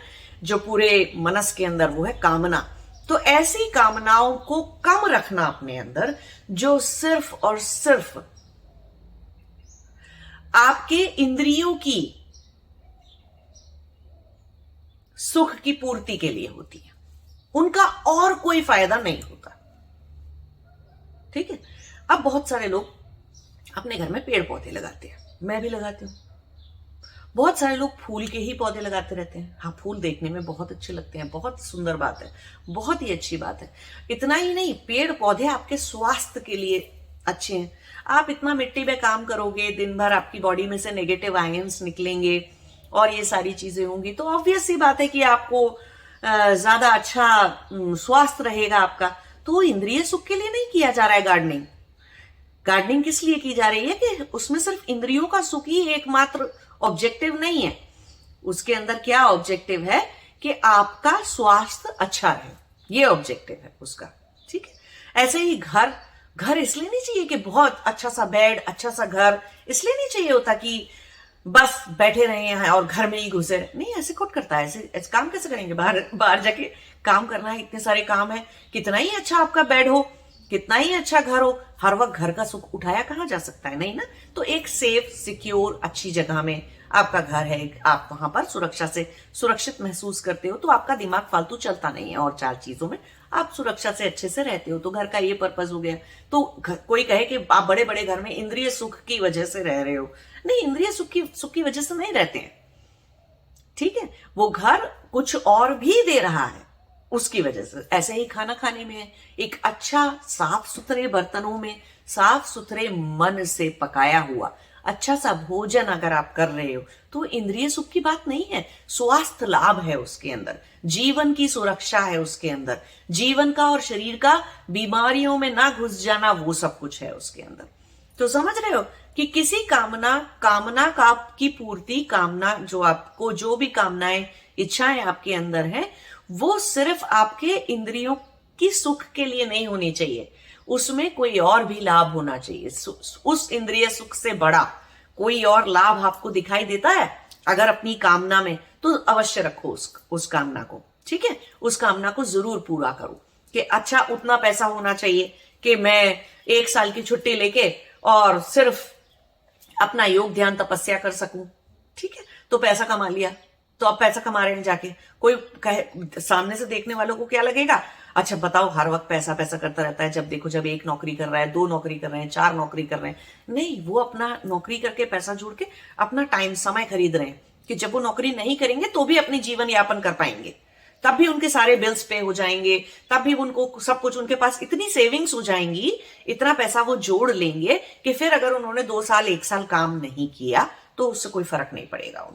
जो पूरे मनस के अंदर वो है कामना, तो ऐसी कामनाओं को कम रखना अपने अंदर जो सिर्फ और सिर्फ आपके इंद्रियों की सुख की पूर्ति के लिए होती है, उनका और कोई फायदा नहीं होता, ठीक है। अब बहुत सारे लोग अपने घर में पेड़ पौधे लगाते हैं, मैं भी लगाती हूं, बहुत सारे लोग फूल के ही पौधे लगाते रहते हैं। हाँ, फूल देखने में बहुत अच्छे लगते हैं, बहुत सुंदर बात है, बहुत ही अच्छी बात है। इतना ही नहीं, पेड़ पौधे आपके स्वास्थ्य के लिए अच्छे हैं। आप इतना मिट्टी में काम करोगे दिन भर, आपकी बॉडी में से नेगेटिव आयंस निकलेंगे और ये सारी चीजें होंगी, तो ऑब्वियस सी बात है कि आपको ज्यादा अच्छा स्वास्थ्य रहेगा आपका। तो इंद्रिय सुख के लिए नहीं किया जा रहा है गार्डनिंग। गार्डनिंग किस लिए की जा रही है कि उसमें सिर्फ इंद्रियों का सुख ही एकमात्र ऑब्जेक्टिव नहीं है, उसके अंदर क्या ऑब्जेक्टिव है कि आपका स्वास्थ्य अच्छा रहे, ये ऑब्जेक्टिव है उसका, ठीक है। ऐसे ही घर इसलिए नहीं चाहिए कि बहुत अच्छा सा बेड, अच्छा सा घर, इसलिए नहीं चाहिए होता कि बस बैठे रहे हैं और घर में ही घुसे रहे। नहीं, ऐसे खुद करता है, ऐसे काम कैसे करेंगे? बाहर जाके काम करना है, इतने सारे काम है। कितना ही अच्छा आपका बेड हो, कितना ही अच्छा घर हो, हर वक्त घर का सुख उठाया कहां जा सकता है? नहीं ना। तो एक सेफ, सिक्योर, अच्छी जगह में आपका घर है, आप वहां पर सुरक्षित महसूस करते हो, तो आपका दिमाग फालतू चलता नहीं है और चार चीजों में आप सुरक्षा से अच्छे से रहते हो, तो घर का ये पर्पस हो गया। तो कोई कहे कि आप बड़े बड़े घर में इंद्रिय सुख की वजह से रह रहे हो, नहीं, इंद्रिय सुख की वजह से नहीं रहते हैं, ठीक है। वो घर कुछ और भी दे रहा है, उसकी वजह से ऐसे ही खाना खाने में है। एक अच्छा साफ सुथरे बर्तनों में साफ सुथरे मन से पकाया हुआ अच्छा सा भोजन अगर आप कर रहे हो तो इंद्रिय सुख की बात नहीं है, स्वास्थ्य लाभ है उसके अंदर, जीवन की सुरक्षा है उसके अंदर, जीवन का और शरीर का बीमारियों में ना घुस जाना, वो सब कुछ है उसके अंदर। तो समझ रहे हो कि किसी कामना का की पूर्ति, कामना जो आपको जो भी कामनाएं इच्छाएं आपके अंदर है वो सिर्फ आपके इंद्रियों की सुख के लिए नहीं होनी चाहिए, उसमें कोई और भी लाभ होना चाहिए। उस इंद्रिय सुख से बड़ा कोई और लाभ आपको दिखाई देता है अगर अपनी कामना में, तो अवश्य रखो उस कामना को, ठीक है, उस कामना को जरूर पूरा करो कि अच्छा उतना पैसा होना चाहिए कि मैं 1 साल की छुट्टी लेके और सिर्फ अपना योग ध्यान तपस्या कर सकूं, ठीक है, तो पैसा कमा लिया, तो अब पैसा कमा रहे हैं जाके, कोई कहे सामने से देखने वालों को क्या लगेगा, अच्छा बताओ हर वक्त पैसा पैसा करता रहता है, जब देखो जब 1 नौकरी कर रहा है, 2 नौकरी कर रहे हैं, 4 नौकरी कर रहे हैं। नहीं, वो अपना नौकरी करके पैसा जोड़ के अपना टाइम समय खरीद रहे हैं कि जब वो नौकरी नहीं करेंगे तो भी अपनी जीवन यापन कर पाएंगे, तब भी उनके सारे बिल्स पे हो जाएंगे, तब भी उनको सब कुछ, उनके पास इतनी सेविंग्स हो जाएंगी, इतना पैसा वो जोड़ लेंगे कि फिर अगर उन्होंने 2 साल 1 साल काम नहीं किया तो उससे कोई फर्क नहीं पड़ेगा,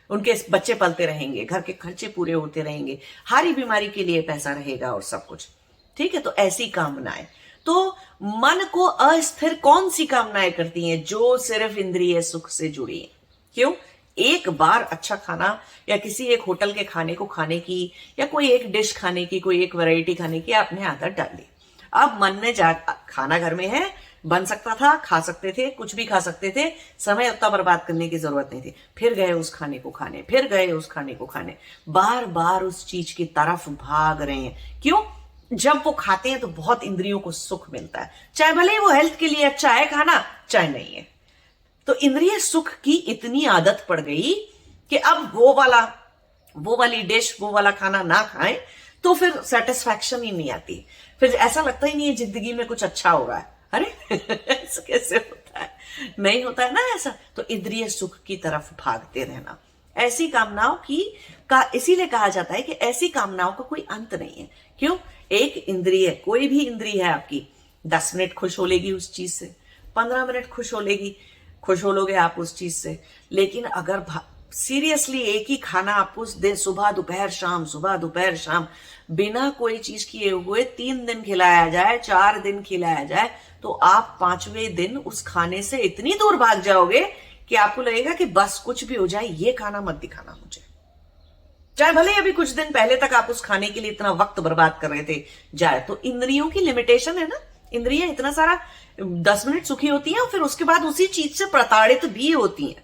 उनके बच्चे पलते रहेंगे, घर के खर्चे पूरे होते रहेंगे, हारी बीमारी के लिए पैसा रहेगा और सब कुछ, ठीक है। तो ऐसी कामनाएं, तो मन को अस्थिर कौन सी कामनाएं करती हैं? जो सिर्फ इंद्रिय सुख से जुड़ी है। क्यों? एक बार अच्छा खाना या किसी एक होटल के खाने को खाने की या कोई एक डिश खाने की, कोई एक वैरायटी खाने की आपने आदत डाल ली, अब मन ने जा खाना घर में है, बन सकता था, खा सकते थे, कुछ भी खा सकते थे, समय उतना बर्बाद करने की जरूरत नहीं थी, फिर गए उस खाने को खाने, फिर गए उस खाने को खाने, बार बार उस चीज की तरफ भाग रहे हैं। क्यों? जब वो खाते हैं तो बहुत इंद्रियों को सुख मिलता है, चाहे भले ही वो हेल्थ के लिए अच्छा है खाना, चाहे नहीं है। तो इंद्रिय सुख की इतनी आदत पड़ गई कि अब वो वाली डिश, वो वाला खाना ना खाएं तो फिर सेटिस्फैक्शन ही नहीं आती, फिर ऐसा लगता ही नहीं है जिंदगी में कुछ अच्छा हो रहा है। अरे ऐसा कैसे होता है? नहीं होता है ना ऐसा। तो इंद्रिय सुख की तरफ भागते रहना, ऐसी कामनाओं का इसीलिए कहा जाता है कि ऐसी कामनाओं का कोई अंत नहीं है। क्यों? एक इंद्रिय, कोई भी इंद्रिय है आपकी, 10 मिनट खुश हो लेगी उस चीज से, 15 मिनट खुश हो लोगे आप उस चीज से, लेकिन अगर सीरियसली एक ही खाना आपको सुबह दोपहर शाम बिना कोई चीज किए हुए 3 दिन खिलाया जाए, 4 दिन खिलाया जाए, तो आप 5वें दिन उस खाने से इतनी दूर भाग जाओगे कि आपको लगेगा कि बस कुछ भी हो जाए, ये खाना मत दिखाना मुझे। चाहे भले अभी कुछ दिन पहले तक आप उस खाने के लिए इतना वक्त बर्बाद कर रहे थे जाए। तो इंद्रियों की लिमिटेशन है ना, इंद्रियां इतना सारा 10 मिनट सुखी होती हैं और फिर उसके बाद उसी चीज से प्रताड़ित भी होती हैं।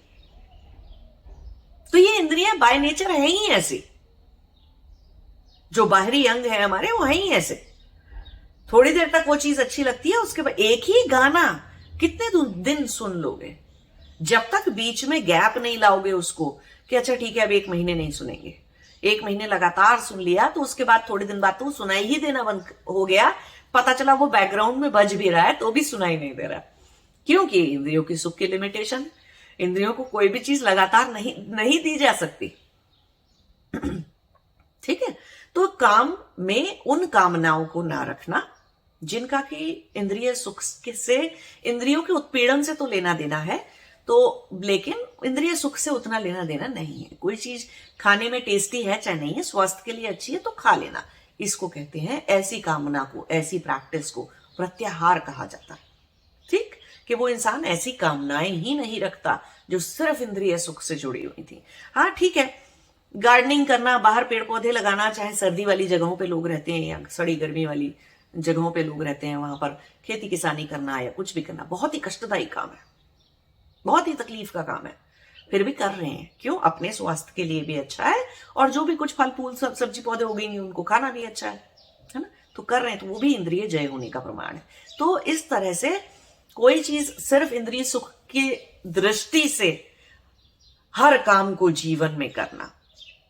तो ये इंद्रियां बाय नेचर है ही ऐसी, जो बाहरी अंग है हमारे वो है ही ऐसे। थोड़ी देर तक वो चीज अच्छी लगती है, उसके बाद एक ही गाना कितने दिन सुन लोगे, जब तक बीच में गैप नहीं लाओगे उसको कि अच्छा ठीक है अब 1 महीने नहीं सुनेंगे, 1 महीने लगातार सुन लिया तो उसके बाद थोड़े दिन बाद तो सुनाई ही देना बंद हो गया, पता चला वो बैकग्राउंड में बज भी रहा है तो भी सुनाई नहीं दे रहा। क्योंकि इंद्रियों की सुख की लिमिटेशन, इंद्रियों को कोई भी चीज लगातार नहीं दी जा सकती। ठीक है, तो काम में उन कामनाओं को ना रखना जिनका कि इंद्रिय सुख से, इंद्रियों के उत्पीड़न से तो लेना देना है, तो लेकिन इंद्रिय सुख से उतना लेना देना नहीं है। कोई चीज खाने में टेस्टी है चाहे नहीं है, स्वास्थ्य के लिए अच्छी है तो खा लेना, इसको कहते हैं, ऐसी कामना को, ऐसी प्रैक्टिस को प्रत्याहार कहा जाता है। ठीक, कि वो इंसान ऐसी कामनाएं ही नहीं रखता जो सिर्फ इंद्रिय सुख से जुड़ी हुई थी। हाँ ठीक है, गार्डनिंग करना, बाहर पेड़ पौधे लगाना, चाहे सर्दी वाली जगहों पे लोग रहते हैं या सड़ी गर्मी वाली जगहों पे लोग रहते हैं, वहां पर खेती किसानी करना या कुछ भी करना बहुत ही कष्टदायी काम है, बहुत ही तकलीफ का काम है, फिर भी कर रहे हैं। क्यों? अपने स्वास्थ्य के लिए भी अच्छा है और जो भी कुछ फल फूल सब सब्जी पौधे उगेंगे उनको खाना भी अच्छा है ना, तो कर रहे हैं, तो वो भी इंद्रिय जय होने का प्रमाण है। तो इस तरह से कोई चीज सिर्फ इंद्रिय सुख की दृष्टि से हर काम को जीवन में करना,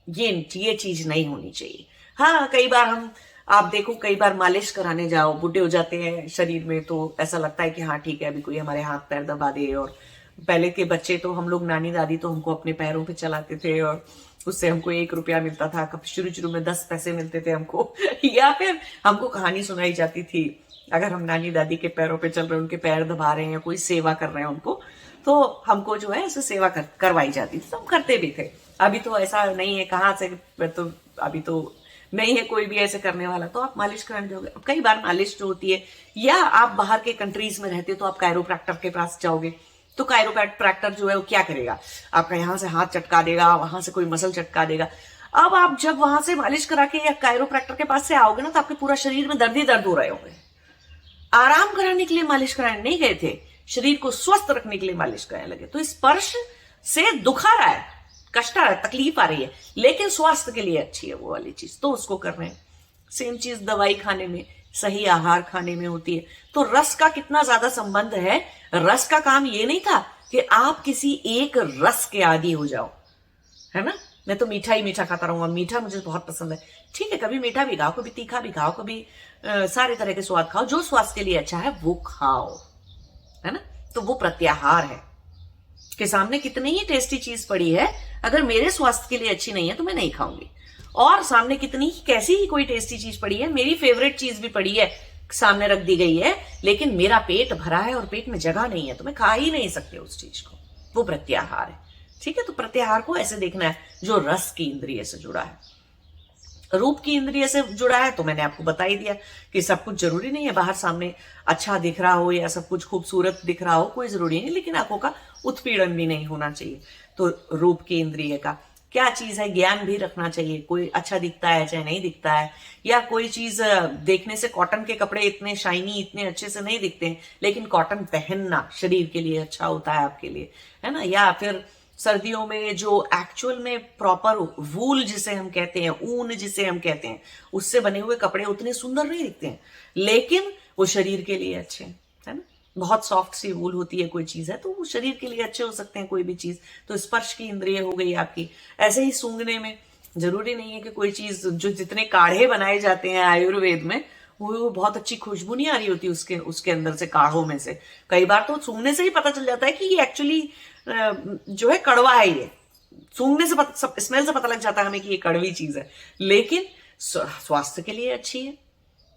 ये चीज नहीं होनी चाहिए। हाँ, कई बार आप देखो, कई बार मालिश कराने जाओ, बूढ़े हो जाते हैं शरीर में, तो ऐसा लगता है कि हाँ ठीक है अभी कोई हमारे हाथ पैर दबा दे। और पहले के बच्चे तो हम लोग, नानी दादी तो हमको अपने पैरों पे चलाते थे और उससे हमको 1 रुपया मिलता था, कब शुरू शुरू में 10 पैसे मिलते थे हमको या फिर हमको कहानी सुनाई जाती थी, अगर हम नानी दादी के पैरों पे चल रहे हैं, उनके पैर दबा रहे हैं या कोई सेवा कर रहे हैं उनको, तो हमको जो है ऐसे सेवा करवाई जाती थी, तो हम करते भी थे। अभी तो ऐसा नहीं है, कहाँ से, तो अभी तो नहीं है कोई भी ऐसे करने वाला, तो आप मालिश कराने जाओगे। अब कई बार मालिश जो होती है, या आप बाहर के कंट्रीज में रहते हो तो आप कायरोप्रैक्टर के पास जाओगे, तो कायरोप्रैक्टर जो है वो क्या करेगा, आपका यहाँ से हाथ चटका देगा, वहां से कोई मसल चटका देगा। अब आप जब वहां से मालिश करा के या कायरोप्रैक्टर के पास से आओगे ना, तो आपके पूरा शरीर में दर्द ही दर्द हो रहे होंगे। आराम कराने के लिए मालिश कराने नहीं गए थे, शरीर को स्वस्थ रखने के लिए मालिश कराने लगे। तो स्पर्श से दुख आ रहा है, कष्ट आ रहा है, तकलीफ आ रही है, लेकिन स्वास्थ्य के लिए अच्छी है वो वाली चीज, तो उसको कर रहे हैं। सेम चीज दवाई खाने में, सही आहार खाने में होती है। तो रस का कितना ज्यादा संबंध है। रस का काम ये नहीं था कि आप किसी एक रस के आदी हो जाओ, है ना। मैं तो मीठा ही मीठा खाता रहूंगा, मीठा मुझे बहुत पसंद है, ठीक है, कभी मीठा भी खाओ, कभी तीखा भी खाओ, कभी सारे तरह के स्वाद खाओ, जो स्वास्थ्य के लिए अच्छा है वो खाओ, है ना। तो वो प्रत्याहार है कि सामने कितनी ही टेस्टी चीज पड़ी है, अगर मेरे स्वास्थ्य के लिए अच्छी नहीं है तो मैं नहीं खाऊंगी। और सामने कितनी ही कैसी ही कोई टेस्टी चीज पड़ी है, मेरी फेवरेट चीज भी पड़ी है, सामने रख दी गई है, लेकिन मेरा पेट भरा है और पेट में जगह नहीं है, तो मैं खा ही नहीं सकते उस चीज को, वो प्रत्याहार है। ठीक है, तो प्रत्याहार को ऐसे देखना है जो रस की इंद्रिय से जुड़ा है। रूप की इंद्रिय से जुड़ा है तो मैंने आपको बता ही दिया कि सब कुछ जरूरी नहीं है बाहर सामने अच्छा दिख रहा हो या सब कुछ खूबसूरत दिख रहा हो, कोई जरूरी नहीं, लेकिन आंखों का उत्पीड़न भी नहीं होना चाहिए। तो रूप की इंद्रिय का क्या चीज है, ज्ञान भी रखना चाहिए, कोई अच्छा दिखता है चाहे नहीं दिखता है, या कोई चीज देखने से कॉटन के कपड़े इतने शाइनी इतने अच्छे से नहीं दिखते हैं, लेकिन कॉटन पहनना शरीर के लिए अच्छा होता है आपके लिए, है ना। या फिर सर्दियों में जो एक्चुअल में प्रॉपर वूल जिसे हम कहते हैं, ऊन जिसे हम कहते हैं, उससे बने हुए कपड़े उतने सुंदर नहीं दिखते हैं, लेकिन वो शरीर के लिए अच्छे हैं, है ना। बहुत सॉफ्ट सी वूल होती है कोई चीज है, तो वो शरीर के लिए अच्छे हो सकते हैं कोई भी चीज। तो स्पर्श की इंद्रिय हो गई आपकी। ऐसे ही सूंघने में जरूरी नहीं है कि कोई चीज, जो जितने काढ़े बनाए जाते हैं आयुर्वेद में, वो बहुत अच्छी खुशबू नहीं आ रही होती उसके अंदर से, काढ़ों में से। कई बार तो सूंघने से ही पता चल जाता है कि ये एक्चुअली जो है कड़वा है, ये सूंघने से स्मेल से पता लग जाता है हमें कि ये कड़वी चीज है, लेकिन स्वास्थ्य के लिए अच्छी है।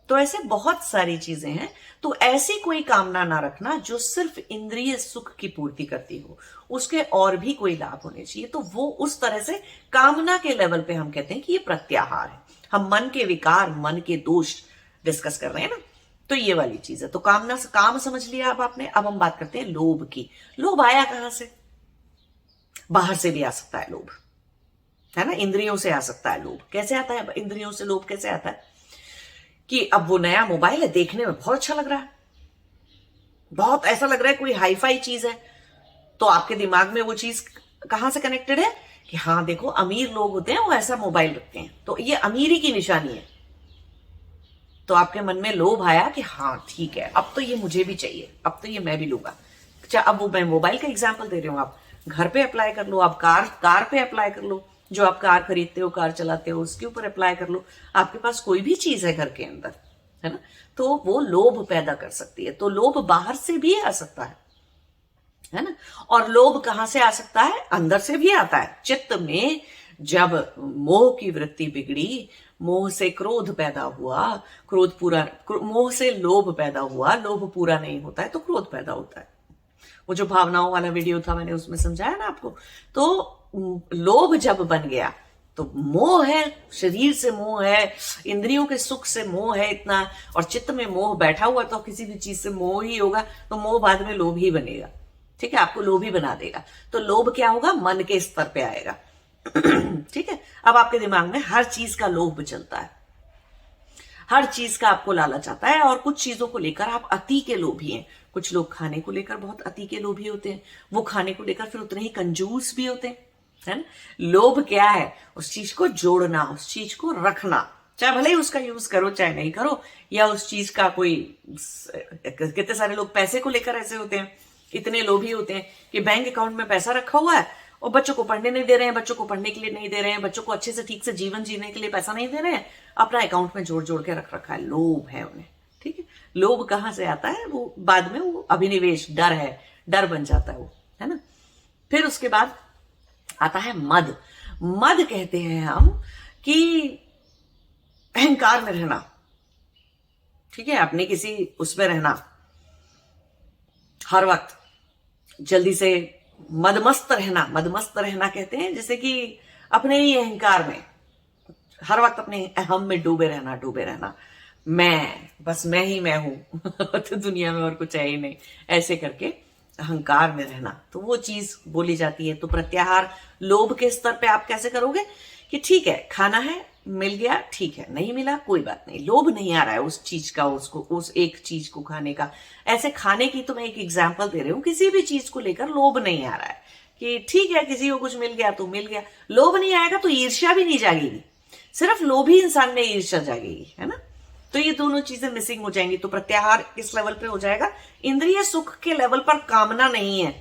तो ऐसे बहुत सारी चीजें हैं। तो ऐसी कोई कामना ना रखना जो सिर्फ इंद्रिय सुख की पूर्ति करती हो, उसके और भी कोई लाभ होने चाहिए। तो वो उस तरह से कामना के लेवल पे हम कहते हैं कि ये प्रत्याहार है। हम मन के विकार, मन के दोष डिस्कस कर रहे हैं ना, तो ये वाली चीज है। तो कामना से काम समझ लिया अब आपने। अब हम बात करते हैं लोभ की। लोभ आया कहां से? बाहर से भी आ सकता है लोभ, है ना। इंद्रियों से आ सकता है लोभ। कैसे आता है इंद्रियों से लोभ? कैसे आता है कि अब वो नया मोबाइल है, देखने में बहुत अच्छा लग रहा है, बहुत ऐसा लग रहा है कोई हाईफाई चीज है, तो आपके दिमाग में वो चीज कहां से कनेक्टेड है कि हाँ देखो अमीर लोग होते हैं वो ऐसा मोबाइल रखते हैं, तो ये अमीरी की निशानी है। तो आपके मन में लोभ आया कि हाँ ठीक है, अब तो ये मुझे भी चाहिए, अब तो ये मैं भी लूंगा। अच्छा, अब वो मैं मोबाइल का एग्जाम्पल दे रही हूँ, आप घर पे अप्लाई कर लो, आप कार पे अप्लाई कर लो, जो आप कार खरीदते हो, कार चलाते हो, उसके ऊपर अप्लाई कर लो। आपके पास कोई भी चीज है घर के अंदर, है ना, तो वो लोभ पैदा कर सकती है। तो लोभ बाहर से भी आ सकता है ना। और लोभ कहां से आ सकता है? अंदर से भी आता है। चित्त में जब मोह की वृत्ति बिगड़ी, मोह से क्रोध पैदा हुआ, क्रोध पूरा, मोह से लोभ पैदा हुआ, लोभ पूरा नहीं होता है तो क्रोध पैदा होता है। वो जो भावनाओं वाला वीडियो था मैंने उसमें समझाया ना आपको। तो लोभ जब बन गया तो मोह है, शरीर से मोह है, इंद्रियों के सुख से मोह है इतना, और चित्त में मोह बैठा हुआ, तो किसी भी चीज से मोह ही होगा, तो मोह बाद में लोभ ही बनेगा। ठीक है, आपको लोभी बना देगा। तो लोभ क्या होगा? मन के स्तर पे आएगा। ठीक है, अब आपके दिमाग में हर चीज का लोभ चलता है, हर चीज का आपको लालच आता है, और कुछ चीजों को लेकर आप अति के लोभी हैं। कुछ लोग खाने को लेकर बहुत अति के लोभी होते हैं, वो खाने को लेकर फिर उतने ही कंजूस भी होते हैं, है ना। लोभ क्या है? उस चीज को जोड़ना, उस चीज को रखना, चाहे भले ही उसका यूज करो चाहे नहीं करो, या उस चीज का कोई, कितने सारे लोग पैसे को लेकर ऐसे होते हैं, इतने लोभी होते हैं कि बैंक अकाउंट में पैसा रखा हुआ है और बच्चों को पढ़ने नहीं दे रहे हैं, बच्चों को पढ़ने के लिए नहीं दे रहे हैं, बच्चों को अच्छे से ठीक से जीवन जीने के लिए पैसा नहीं दे रहे हैं, अपना अकाउंट में जोड़ जोड़ के रख रखा है। लोभ है उन्हें। ठीक है, लोभ कहां से आता है? वो बाद में वो अभिनिवेश, डर है, डर बन जाता है वो, है ना। फिर उसके बाद आता है मद। मद कहते हैं हम कि अहंकार में रहना, ठीक है, अपने किसी उसमें रहना, हर वक्त जल्दी से मदमस्त रहना। मदमस्त रहना कहते हैं जैसे कि अपने ही अहंकार में, हर वक्त अपने अहम में डूबे रहना, डूबे रहना। मैं, बस मैं ही मैं हूं तो दुनिया में और कुछ है ही नहीं, ऐसे करके अहंकार में रहना, तो वो चीज बोली जाती है। तो प्रत्याहार लोभ के स्तर पे आप कैसे करोगे कि ठीक है, खाना है, मिल गया ठीक है, नहीं मिला कोई बात नहीं, लोभ नहीं आ रहा है उस चीज का, उसको उस एक चीज को खाने का। ऐसे खाने की तो मैं एक एग्जांपल दे रही हूँ, किसी भी चीज को लेकर लोभ नहीं आ रहा है कि ठीक है, किसी को कुछ मिल गया तो मिल गया। लोभ नहीं आएगा तो ईर्ष्या भी नहीं जागेगी, सिर्फ लोभी इंसान में ईर्ष्या जागेगी, है ना। तो ये दोनों चीजें मिसिंग हो जाएंगी। तो प्रत्याहार किस लेवल पे हो जाएगा? इंद्रिय सुख के लेवल पर कामना नहीं है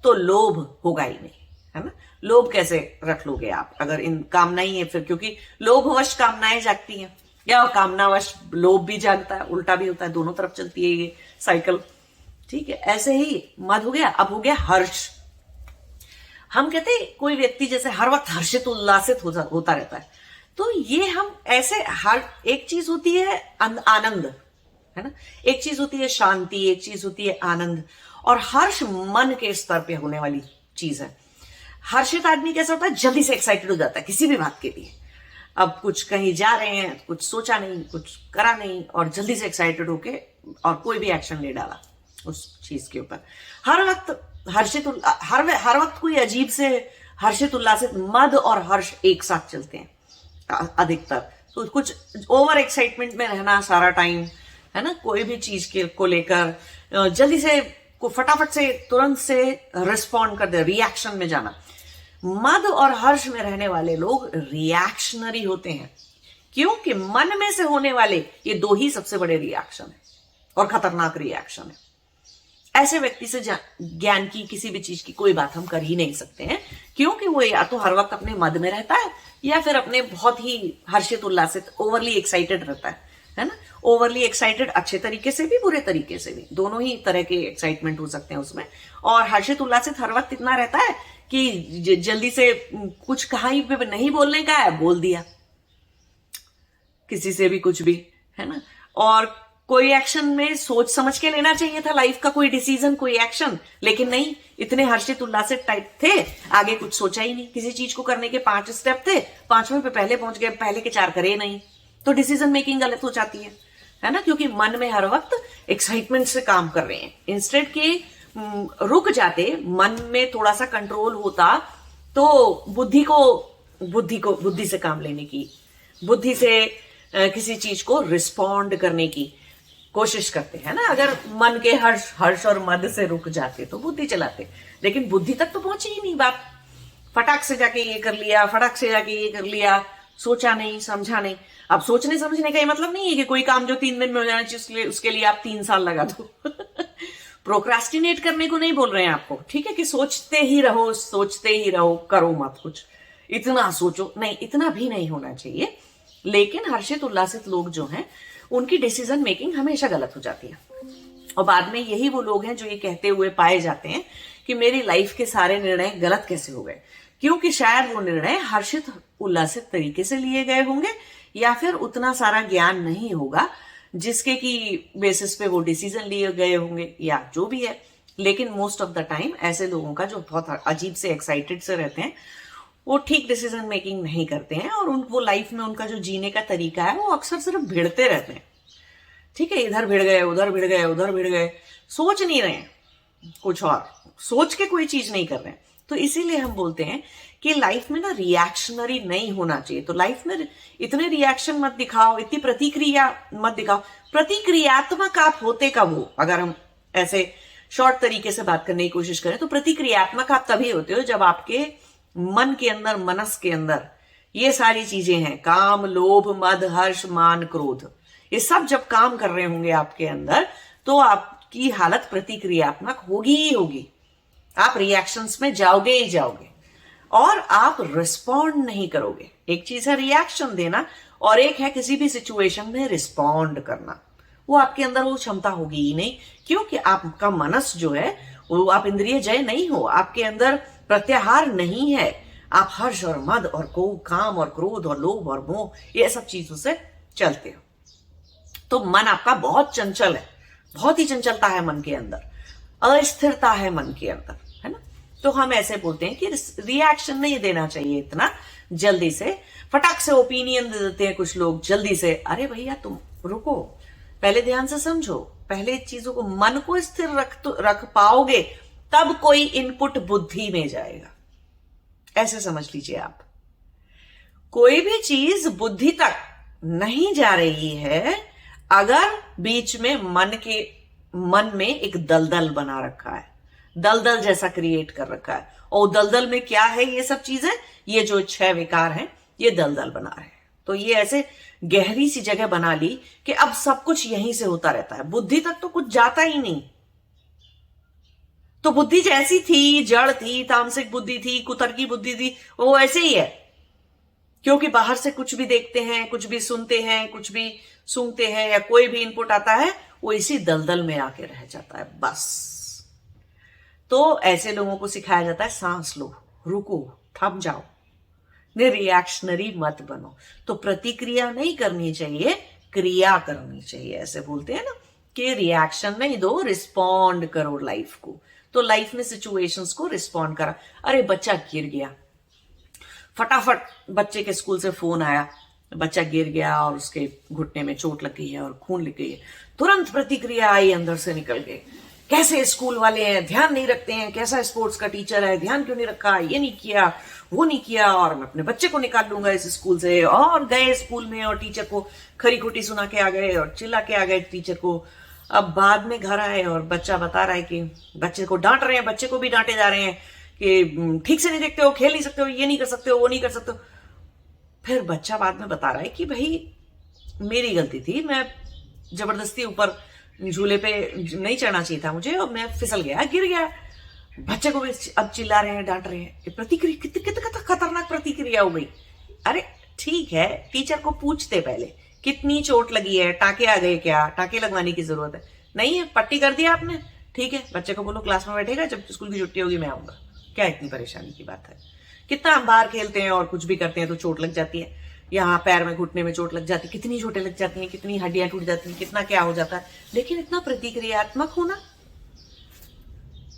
तो लोभ होगा ही नहीं, है ना। लोभ कैसे रख लोगे आप अगर इन कामना ही है फिर, क्योंकि लोभवश कामनाएं जागती हैं या कामनावश लोभ भी जागता है, उल्टा भी होता है, दोनों तरफ चलती है ये साइकिल, ठीक है। ऐसे ही मद हो गया। अब हो गया हर्ष। हम कहते हैं कोई व्यक्ति जैसे हर वक्त हर्षित उल्लासित होता रहता है, तो ये हम ऐसे, हर एक चीज होती है आनंद, है ना, एक चीज होती है शांति, एक चीज होती है आनंद, और हर्ष मन के स्तर पे होने वाली चीज है। हर्षित आदमी कैसा होता है? जल्दी से एक्साइटेड हो जाता है किसी भी बात के लिए। अब कुछ कहीं जा रहे हैं, कुछ सोचा नहीं, कुछ करा नहीं, और जल्दी से एक्साइटेड होके और कोई भी एक्शन ले डाला उस चीज के ऊपर। हर वक्त हर्षित, हर वक्त कोई अजीब से हर्षित उल्लासित, मद और हर्ष एक साथ चलते हैं अधिकतर। तो कुछ ओवर एक्साइटमेंट में रहना सारा टाइम, है ना, कोई भी चीज के को लेकर जल्दी से फटाफट से तुरंत से रिस्पॉन्ड कर दे, रिएक्शन में जाना। मद और हर्ष में रहने वाले लोग रिएक्शनरी होते हैं, क्योंकि मन में से होने वाले ये दो ही सबसे बड़े रिएक्शन है और खतरनाक रिएक्शन है। ऐसे व्यक्ति से ज्ञान की किसी भी चीज की कोई बात हम कर ही नहीं सकते हैं, क्योंकि वो या तो हर वक्त अपने मद में रहता है या फिर अपने बहुत ही हर्षित उल्लासित, ओवरली एक्साइटेड रहता है ना। ओवरली एक्साइटेड अच्छे तरीके से भी, बुरे तरीके से भी, दोनों ही तरह के एक्साइटमेंट हो सकते हैं उसमें। और हर्षित उल्लासित हर वक्त इतना रहता है कि जल्दी से कुछ कहीं पे नहीं बोलने का है, बोल दिया किसी से भी कुछ भी, है ना। और कोई एक्शन में सोच समझ के लेना चाहिए था, लाइफ का कोई डिसीजन, कोई एक्शन, लेकिन नहीं, इतने हर्षित उल्लासित टाइप थे, आगे कुछ सोचा ही नहीं। किसी चीज को करने के 5 स्टेप थे, 5वें पे पहले पहुंच गए, पहले के 4 करे नहीं, तो डिसीजन मेकिंग गलत हो जाती है ना, क्योंकि मन में हर वक्त एक्साइटमेंट से काम कर रहे हैं। इंस्टेड के रुक जाते, मन में थोड़ा सा कंट्रोल होता, तो बुद्धि से काम लेने की, बुद्धि से किसी चीज को रिस्पॉन्ड करने की कोशिश करते हैं ना। अगर मन के हर्ष और मद से रुक जाते तो बुद्धि चलाते, लेकिन बुद्धि तक तो पहुंची ही नहीं बात। फटाक से जाके ये कर लिया, फटाक से जाके ये कर लिया, सोचा नहीं, समझा नहीं। अब सोचने समझने का ये मतलब नहीं है कि कोई काम जो 3 दिन में हो जाना चाहिए उसके लिए आप 3 साल लगा दो प्रोक्रास्टिनेट करने को नहीं बोल रहे हैं आपको, ठीक है, कि सोचते ही रहो, करो मत कुछ, इतना सोचो नहीं, इतना भी नहीं होना चाहिए। लेकिन हर्षित उल्लासित लोग जो हैं उनकी डिसीजन मेकिंग हमेशा गलत हो जाती है, और बाद में यही वो लोग हैं जो ये कहते हुए पाए जाते हैं कि मेरी लाइफ के सारे निर्णय गलत कैसे हो गए, क्योंकि शायद वो निर्णय हर्षित उल्लासित तरीके से लिए गए होंगे, या फिर उतना सारा ज्ञान नहीं होगा जिसके की बेसिस पे वो डिसीजन लिए गए होंगे, या जो भी है। लेकिन मोस्ट ऑफ द टाइम ऐसे लोगों का जो बहुत अजीब से एक्साइटेड से रहते हैं, वो ठीक डिसीजन मेकिंग नहीं करते हैं, और वो लाइफ में उनका जो जीने का तरीका है वो अक्सर सिर्फ भिड़ते रहते हैं, ठीक है, इधर भिड़ गए, उधर भिड़ गए, उधर भिड़ गए, सोच नहीं रहे हैं कुछ, और सोच के कोई चीज नहीं कर रहे हैं। तो इसीलिए हम बोलते हैं कि लाइफ में ना रिएक्शनरी नहीं होना चाहिए। तो लाइफ में इतने रिएक्शन मत दिखाओ, इतनी प्रतिक्रिया मत दिखाओ। प्रतिक्रियात्मक आप होते कब हो? अगर हम ऐसे शॉर्ट तरीके से बात करने की कोशिश करें तो प्रतिक्रियात्मक आप तभी होते हो जब आपके मन के अंदर, मनस के अंदर ये सारी चीजें हैं, काम, लोभ, मद, हर्ष, मान, क्रोध, ये सब जब काम कर रहे होंगे आपके अंदर, तो आपकी हालत प्रतिक्रियात्मक होगी ही होगी। आप रिएक्शंस में जाओगे ही जाओगे, और आप रिस्पॉन्ड नहीं करोगे। एक चीज है रिएक्शन देना, और एक है किसी भी सिचुएशन में रिस्पॉन्ड करना। वो आपके अंदर वो क्षमता होगी ही नहीं, क्योंकि आपका मनस जो है वो, आप इंद्रिय जय नहीं हो, आपके अंदर प्रत्याहार नहीं है, आप हर्ष और मद और को काम और क्रोध और लोभ और मोह ये सब चीजों से चलते हो। तो मन आपका बहुत चंचल है, बहुत ही चंचलता है मन के अंदर, अस्थिरता है मन के अंदर, है ना। तो हम ऐसे बोलते हैं कि रिएक्शन नहीं देना चाहिए इतना जल्दी से, फटाक से ओपिनियन दे देते हैं कुछ लोग जल्दी से। अरे भैया तुम रुको, पहले ध्यान से समझो, पहले चीजों को, मन को स्थिर रख पाओगे तब कोई इनपुट बुद्धि में जाएगा। ऐसे समझ लीजिए आप, कोई भी चीज बुद्धि तक नहीं जा रही है अगर बीच में मन में एक दलदल बना रखा है, दलदल जैसा क्रिएट कर रखा है। और दलदल में क्या है, ये सब चीजें, ये जो 6 विकार हैं ये दलदल बना रहे हैं। तो ये ऐसे गहरी सी जगह बना ली कि अब सब कुछ यहीं से होता रहता है, बुद्धि तक तो कुछ जाता ही नहीं। तो बुद्धि जैसी थी, जड़ थी, तामसिक बुद्धि थी, कुतर्की बुद्धि थी, वो ऐसे ही है। क्योंकि बाहर से कुछ भी देखते हैं, कुछ भी सुनते हैं, कुछ भी सूंघते हैं, या कोई भी इनपुट आता है वो इसी दलदल में आके रह जाता है बस। तो ऐसे लोगों को सिखाया जाता है सांस लो, रुको, थम जाओ, रिएक्शनरी मत बनो। तो प्रतिक्रिया नहीं करनी चाहिए, क्रिया करनी चाहिए। ऐसे बोलते हैं ना कि रिएक्शन नहीं दो, रिस्पॉन्ड करो लाइफ को। तो लाइफ में सिचुएशंस को रिस्पॉन्ड करा। अरे बच्चा गिर गया, फटाफट बच्चे के स्कूल से फोन आया, बच्चा गिर गया और उसके घुटने में चोट लग गई है और खून लग गई है। तुरंत प्रतिक्रिया आई अंदर से निकल के, कैसे स्कूल वाले हैं, ध्यान नहीं रखते हैं, कैसा स्पोर्ट्स का टीचर है, ध्यान क्यों नहीं रखा, ये नहीं किया, वो नहीं किया, और मैं अपने बच्चे को निकाल लूंगा इस स्कूल से। और गए स्कूल में और टीचर को खरी खोटी सुना के आ गए और चिल्ला के आ गए टीचर को। अब बाद में घर आए और बच्चा बता रहा है कि बच्चे को डांट रहे हैं, बच्चे को भी डांटे जा रहे हैं कि ठीक से नहीं देखते हो, खेल नहीं सकते हो, ये नहीं कर सकते हो, वो नहीं कर सकते हो। फिर बच्चा बाद में बता रहा है कि भाई मेरी गलती थी, मैं जबरदस्ती ऊपर झूले पे नहीं चढ़ना चाहिए था मुझे, और मैं फिसल गया, गिर गया। बच्चे को भी अब चिल्ला रहे हैं, डांट रहे हैं। प्रतिक्रिया कितनी खतरनाक प्रतिक्रिया हो गई। अरे ठीक है, टीचर को पूछते पहले कितनी चोट लगी है, टाके आ गए क्या, टाके लगवाने की जरूरत है, नहीं है, पट्टी कर दिया आपने, ठीक है, बच्चे को बोलो क्लास में बैठेगा, जब स्कूल की छुट्टी होगी मैं आऊंगा। क्या इतनी परेशानी की बात है। कितना हम बाहर खेलते हैं और कुछ भी करते हैं तो चोट लग जाती है, यहाँ पैर में घुटने में चोट लग जाती है, कितनी चोटें लग जाती हैं, कितनी हड्डियां टूट जाती हैं, कितना क्या हो जाता है। लेकिन इतना प्रतिक्रियात्मक होना,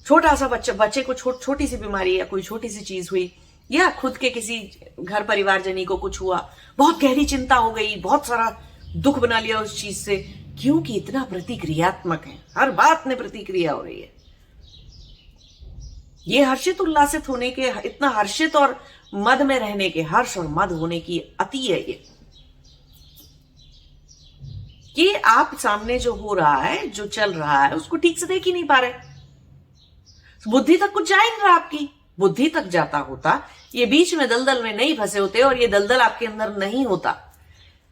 छोटा सा बच्चे को छोटी सी बीमारी या कोई छोटी सी चीज हुई, या खुद के किसी घर परिवारजनी को कुछ हुआ, बहुत गहरी चिंता हो गई, बहुत सारा दुख बना लिया उस चीज से, क्योंकि इतना प्रतिक्रियात्मक है, हर बात में प्रतिक्रिया हो रही है। ये हर्षित उल्लासित होने के, इतना हर्षित और मद में रहने के, हर्ष और मद होने की अति है ये, कि आप सामने जो हो रहा है, जो चल रहा है, उसको ठीक से देख ही नहीं पा रहे, बुद्धि तक कुछ जा ही नहीं रहा आपकी। बुद्धि तक जाता होता, ये बीच में दलदल में नहीं फंसे होते और ये दलदल आपके अंदर नहीं होता,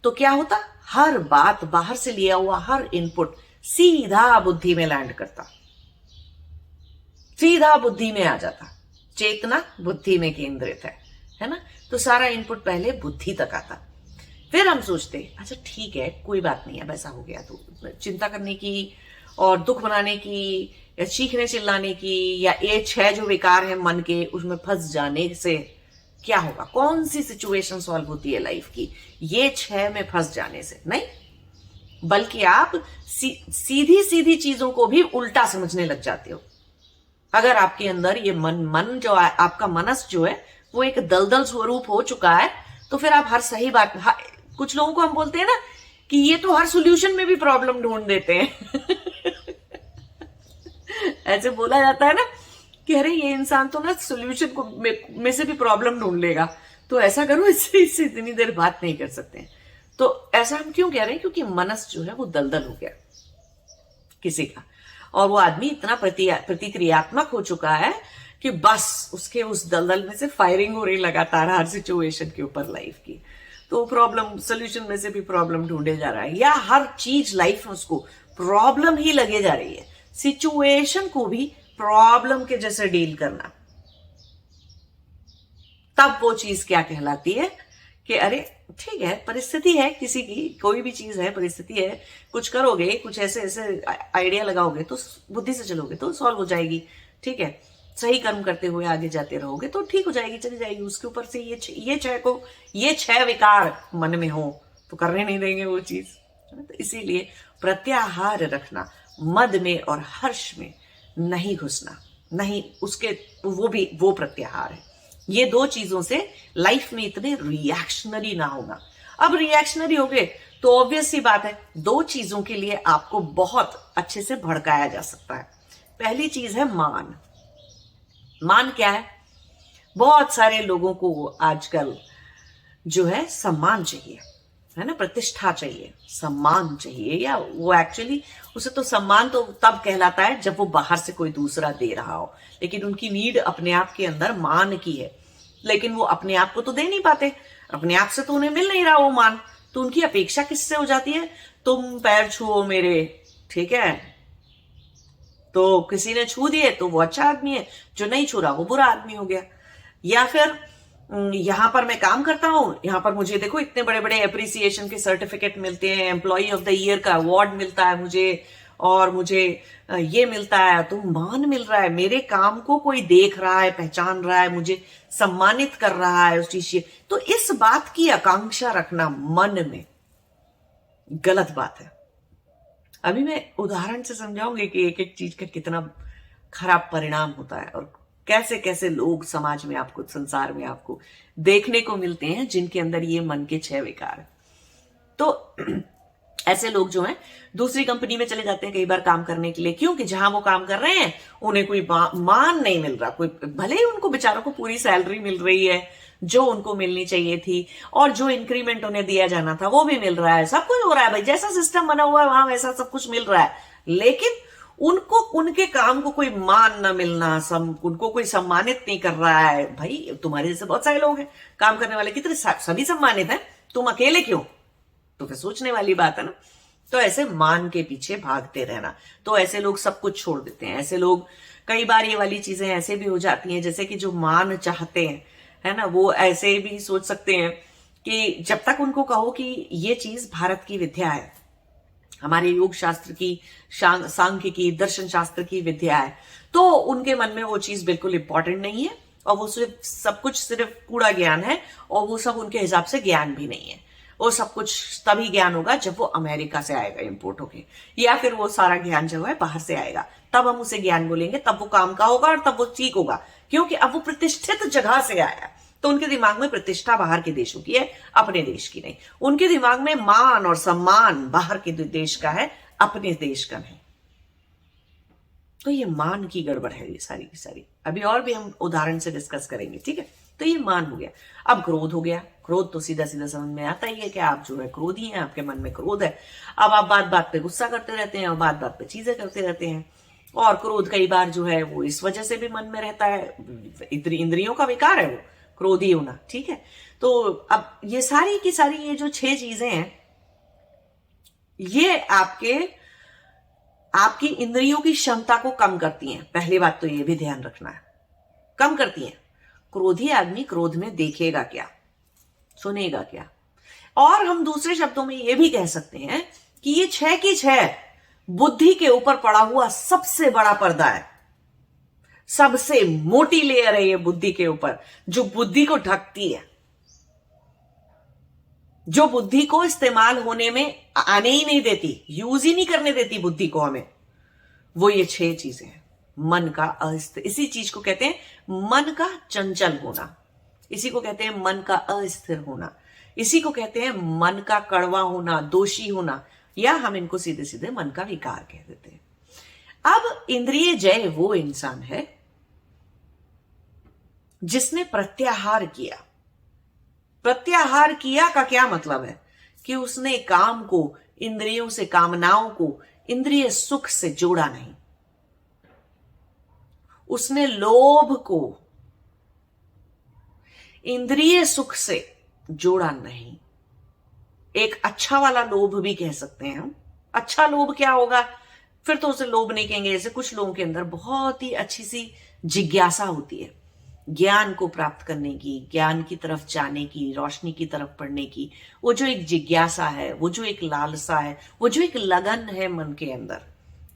तो क्या होता, हर बात, बाहर से लिया हुआ हर इनपुट सीधा बुद्धि में लैंड करता, सीधा बुद्धि में आ जाता। चेतना बुद्धि में केंद्रित है ना। तो सारा इनपुट पहले बुद्धि तक आता, फिर हम सोचते अच्छा ठीक है, कोई बात नहीं है, वैसा हो गया, तो चिंता करने की और दुख बनाने की या चीखने चिल्लाने की या ये 6 जो विकार है मन के, उसमें फंस जाने से क्या होगा, कौन सी सिचुएशन सॉल्व होती है लाइफ की ये 6 में फंस जाने से? नहीं, बल्कि आप सीधी सीधी चीजों को भी उल्टा समझने लग जाते हो। अगर आपके अंदर ये मन जो है, आपका मनस जो है वो एक दलदल स्वरूप हो चुका है, तो फिर आप हर सही बात, कुछ लोगों को हम बोलते हैं ना कि ये तो हर सॉल्यूशन में भी प्रॉब्लम ढूंढ देते हैं ऐसे बोला जाता है ना कि अरे ये इंसान तो ना सॉल्यूशन को में से भी प्रॉब्लम ढूंढ लेगा, तो ऐसा करो, इससे इतनी देर बात नहीं कर सकते हैं। तो ऐसा हम क्यों कह रहे हैं? क्योंकि मनस जो है वो दलदल हो गया किसी का, और वो आदमी इतना प्रतिक्रियात्मक हो चुका है कि बस उसके उस दलदल में से फायरिंग हो रही लगातार हर सिचुएशन के ऊपर लाइफ की। तो प्रॉब्लम, सोल्यूशन में से भी प्रॉब्लम ढूंढे जा रहा है, या हर चीज लाइफ में उसको प्रॉब्लम ही लगे जा रही है। सिचुएशन को भी प्रॉब्लम के जैसे डील करना, तब वो चीज क्या कहलाती है कि अरे ठीक है, परिस्थिति है किसी की, कोई भी चीज है, परिस्थिति है, कुछ करोगे, कुछ ऐसे ऐसे आइडिया लगाओगे तो बुद्धि से चलोगे तो सॉल्व हो जाएगी, ठीक है। सही कर्म करते हुए आगे जाते रहोगे तो ठीक हो जाएगी, चली जाएगी। उसके ऊपर से ये छह विकार मन में हो तो करने नहीं देंगे वो चीज। तो इसीलिए प्रत्याहार रखना, मद में और हर्ष में नहीं घुसना, नहीं उसके, वो प्रत्याहार है। ये दो चीजों से लाइफ में इतने रिएक्शनरी ना होना। अब रिएक्शनरी हो गए तो ऑब्वियस सी बात है, दो चीजों के लिए आपको बहुत अच्छे से भड़काया जा सकता है। पहली चीज है मान। मान क्या है? बहुत सारे लोगों को आजकल जो है सम्मान चाहिए, है ना, प्रतिष्ठा चाहिए, सम्मान चाहिए, या वो एक्चुअली उसे तो सम्मान तो तब कहलाता है जब वो बाहर से कोई दूसरा दे रहा हो, लेकिन उनकी नीड अपने आप के अंदर मान की है, लेकिन वो अपने आप को तो दे नहीं पाते, अपने आप से तो उन्हें मिल नहीं रहा वो मान, तो उनकी अपेक्षा किससे हो जाती है? तुम पैर छुओ मेरे, ठीक है, तो किसी ने छू दिए तो वो अच्छा आदमी है, जो नहीं छू रहा वो बुरा आदमी हो गया। या फिर यहां पर मैं काम करता हूं, यहां पर मुझे देखो इतने बड़े बड़े अप्रिसिएशन के सर्टिफिकेट मिलते हैं, एम्प्लॉय ऑफ द ईयर का अवार्ड मिलता है मुझे, और मुझे ये मिलता है, तो मान मिल रहा है, मेरे काम को कोई देख रहा है, पहचान रहा है, मुझे सम्मानित कर रहा है उस चीज से। तो इस बात की आकांक्षा रखना मन में गलत बात है। अभी मैं उदाहरण से समझाऊंगी कि एक एक चीज का कितना खराब परिणाम होता है, और कैसे कैसे लोग समाज में आपको, संसार में आपको देखने को मिलते हैं जिनके अंदर ये मन के 6 विकार है। तो ऐसे लोग जो हैं दूसरी कंपनी में चले जाते हैं कई बार काम करने के लिए, क्योंकि जहां वो काम कर रहे हैं उन्हें कोई मान नहीं मिल रहा, कोई, भले ही उनको बेचारों को पूरी सैलरी मिल रही है जो उनको मिलनी चाहिए थी, और जो इंक्रीमेंट उन्हें दिया जाना था वो भी मिल रहा है, सब कुछ हो रहा है भाई, जैसा सिस्टम बना हुआ है वहां वैसा सब कुछ मिल रहा है, लेकिन उनको उनके काम को कोई मान ना मिलना, उनको कोई सम्मानित नहीं कर रहा है। भाई तुम्हारे जैसे बहुत सारे लोग हैं काम करने वाले, कितने सभी सम्मानित हैं, तुम अकेले क्यों? तो फिर सोचने वाली बात है ना। तो ऐसे मान के पीछे भागते रहना, तो ऐसे लोग सब कुछ छोड़ देते हैं। ऐसे लोग कई बार ये वाली चीजें ऐसे भी हो जाती हैं, जैसे कि जो मान चाहते हैं, है ना, वो ऐसे भी सोच सकते हैं कि जब तक उनको कहो कि ये चीज भारत की विद्या है, हमारे योग शास्त्र की, सांख्य की, दर्शन शास्त्र की विद्या है, तो उनके मन में वो चीज बिल्कुल इंपॉर्टेंट नहीं है, और वो सिर्फ सब कुछ सिर्फ कूड़ा ज्ञान है, और वो सब उनके हिसाब से ज्ञान भी नहीं है। वो सब कुछ तभी ज्ञान होगा जब वो अमेरिका से आएगा इंपोर्ट होके, या फिर वो सारा ज्ञान जो है बाहर से आएगा, तब हम उसे ज्ञान बोलेंगे, तब वो काम का होगा और तब वो ठीक होगा, क्योंकि अब वो प्रतिष्ठित जगह से आया। तो उनके दिमाग में प्रतिष्ठा बाहर के देशों की है, अपने देश की नहीं। उनके दिमाग में मान और सम्मान बाहर के देश का है, अपने देश का नहीं। तो ये मान की गड़बड़ है ये सारी की सारी। अभी और भी हम उदाहरण से डिस्कस करेंगे, ठीक है। तो ये मान हो गया। अब क्रोध हो गया। क्रोध तो सीधा सीधा समझ में आता ही है कि आप जो है क्रोधी हैं, आपके मन में क्रोध है। अब आप बात बात पे गुस्सा करते रहते हैं और बात बात पे चीजें करते रहते हैं, और क्रोध कई बार जो है वो इस वजह से भी मन में रहता है, इंद्रियों का विकार है वो क्रोधी होना, ठीक है। तो अब ये सारी की सारी ये जो 6 चीजें हैं, ये आपकी इंद्रियों की क्षमता को कम करती हैं। पहली बात तो ये भी ध्यान रखना है, कम करती हैं। क्रोधी आदमी क्रोध में देखेगा क्या, सुनेगा क्या। और हम दूसरे शब्दों में ये भी कह सकते हैं कि ये 6 की 6 बुद्धि के ऊपर पड़ा हुआ सबसे बड़ा पर्दा है, सबसे मोटी लेयर है ये बुद्धि के ऊपर, जो बुद्धि को ढकती है, जो बुद्धि को इस्तेमाल होने में आने ही नहीं देती, यूज ही नहीं करने देती बुद्धि को हमें। वो ये 6 चीजें हैं। मन का अस्थिर, इसी चीज को कहते हैं मन का चंचल होना, इसी को कहते हैं मन का अस्थिर होना, इसी को कहते हैं मन का कड़वा होना, दोषी होना, या हम इनको सीधे सीधे मन का विकार कह देते हैं। अब इंद्रिय जय वो इंसान है जिसने प्रत्याहार किया। प्रत्याहार किया का क्या मतलब है? कि उसने काम को, इंद्रियों से, कामनाओं को इंद्रिय सुख से जोड़ा नहीं, उसने लोभ को इंद्रिय सुख से जोड़ा नहीं। एक अच्छा वाला लोभ भी कह सकते हैं हम। अच्छा लोभ क्या होगा? फिर तो उसे लोभ नहीं कहेंगे। जैसे कुछ लोगों के अंदर बहुत ही अच्छी सी जिज्ञासा होती है, ज्ञान को प्राप्त करने की, ज्ञान की तरफ जाने की, रोशनी की तरफ पढ़ने की, वो जो एक जिज्ञासा है, वो जो एक लालसा है, वो जो एक लगन है मन के अंदर,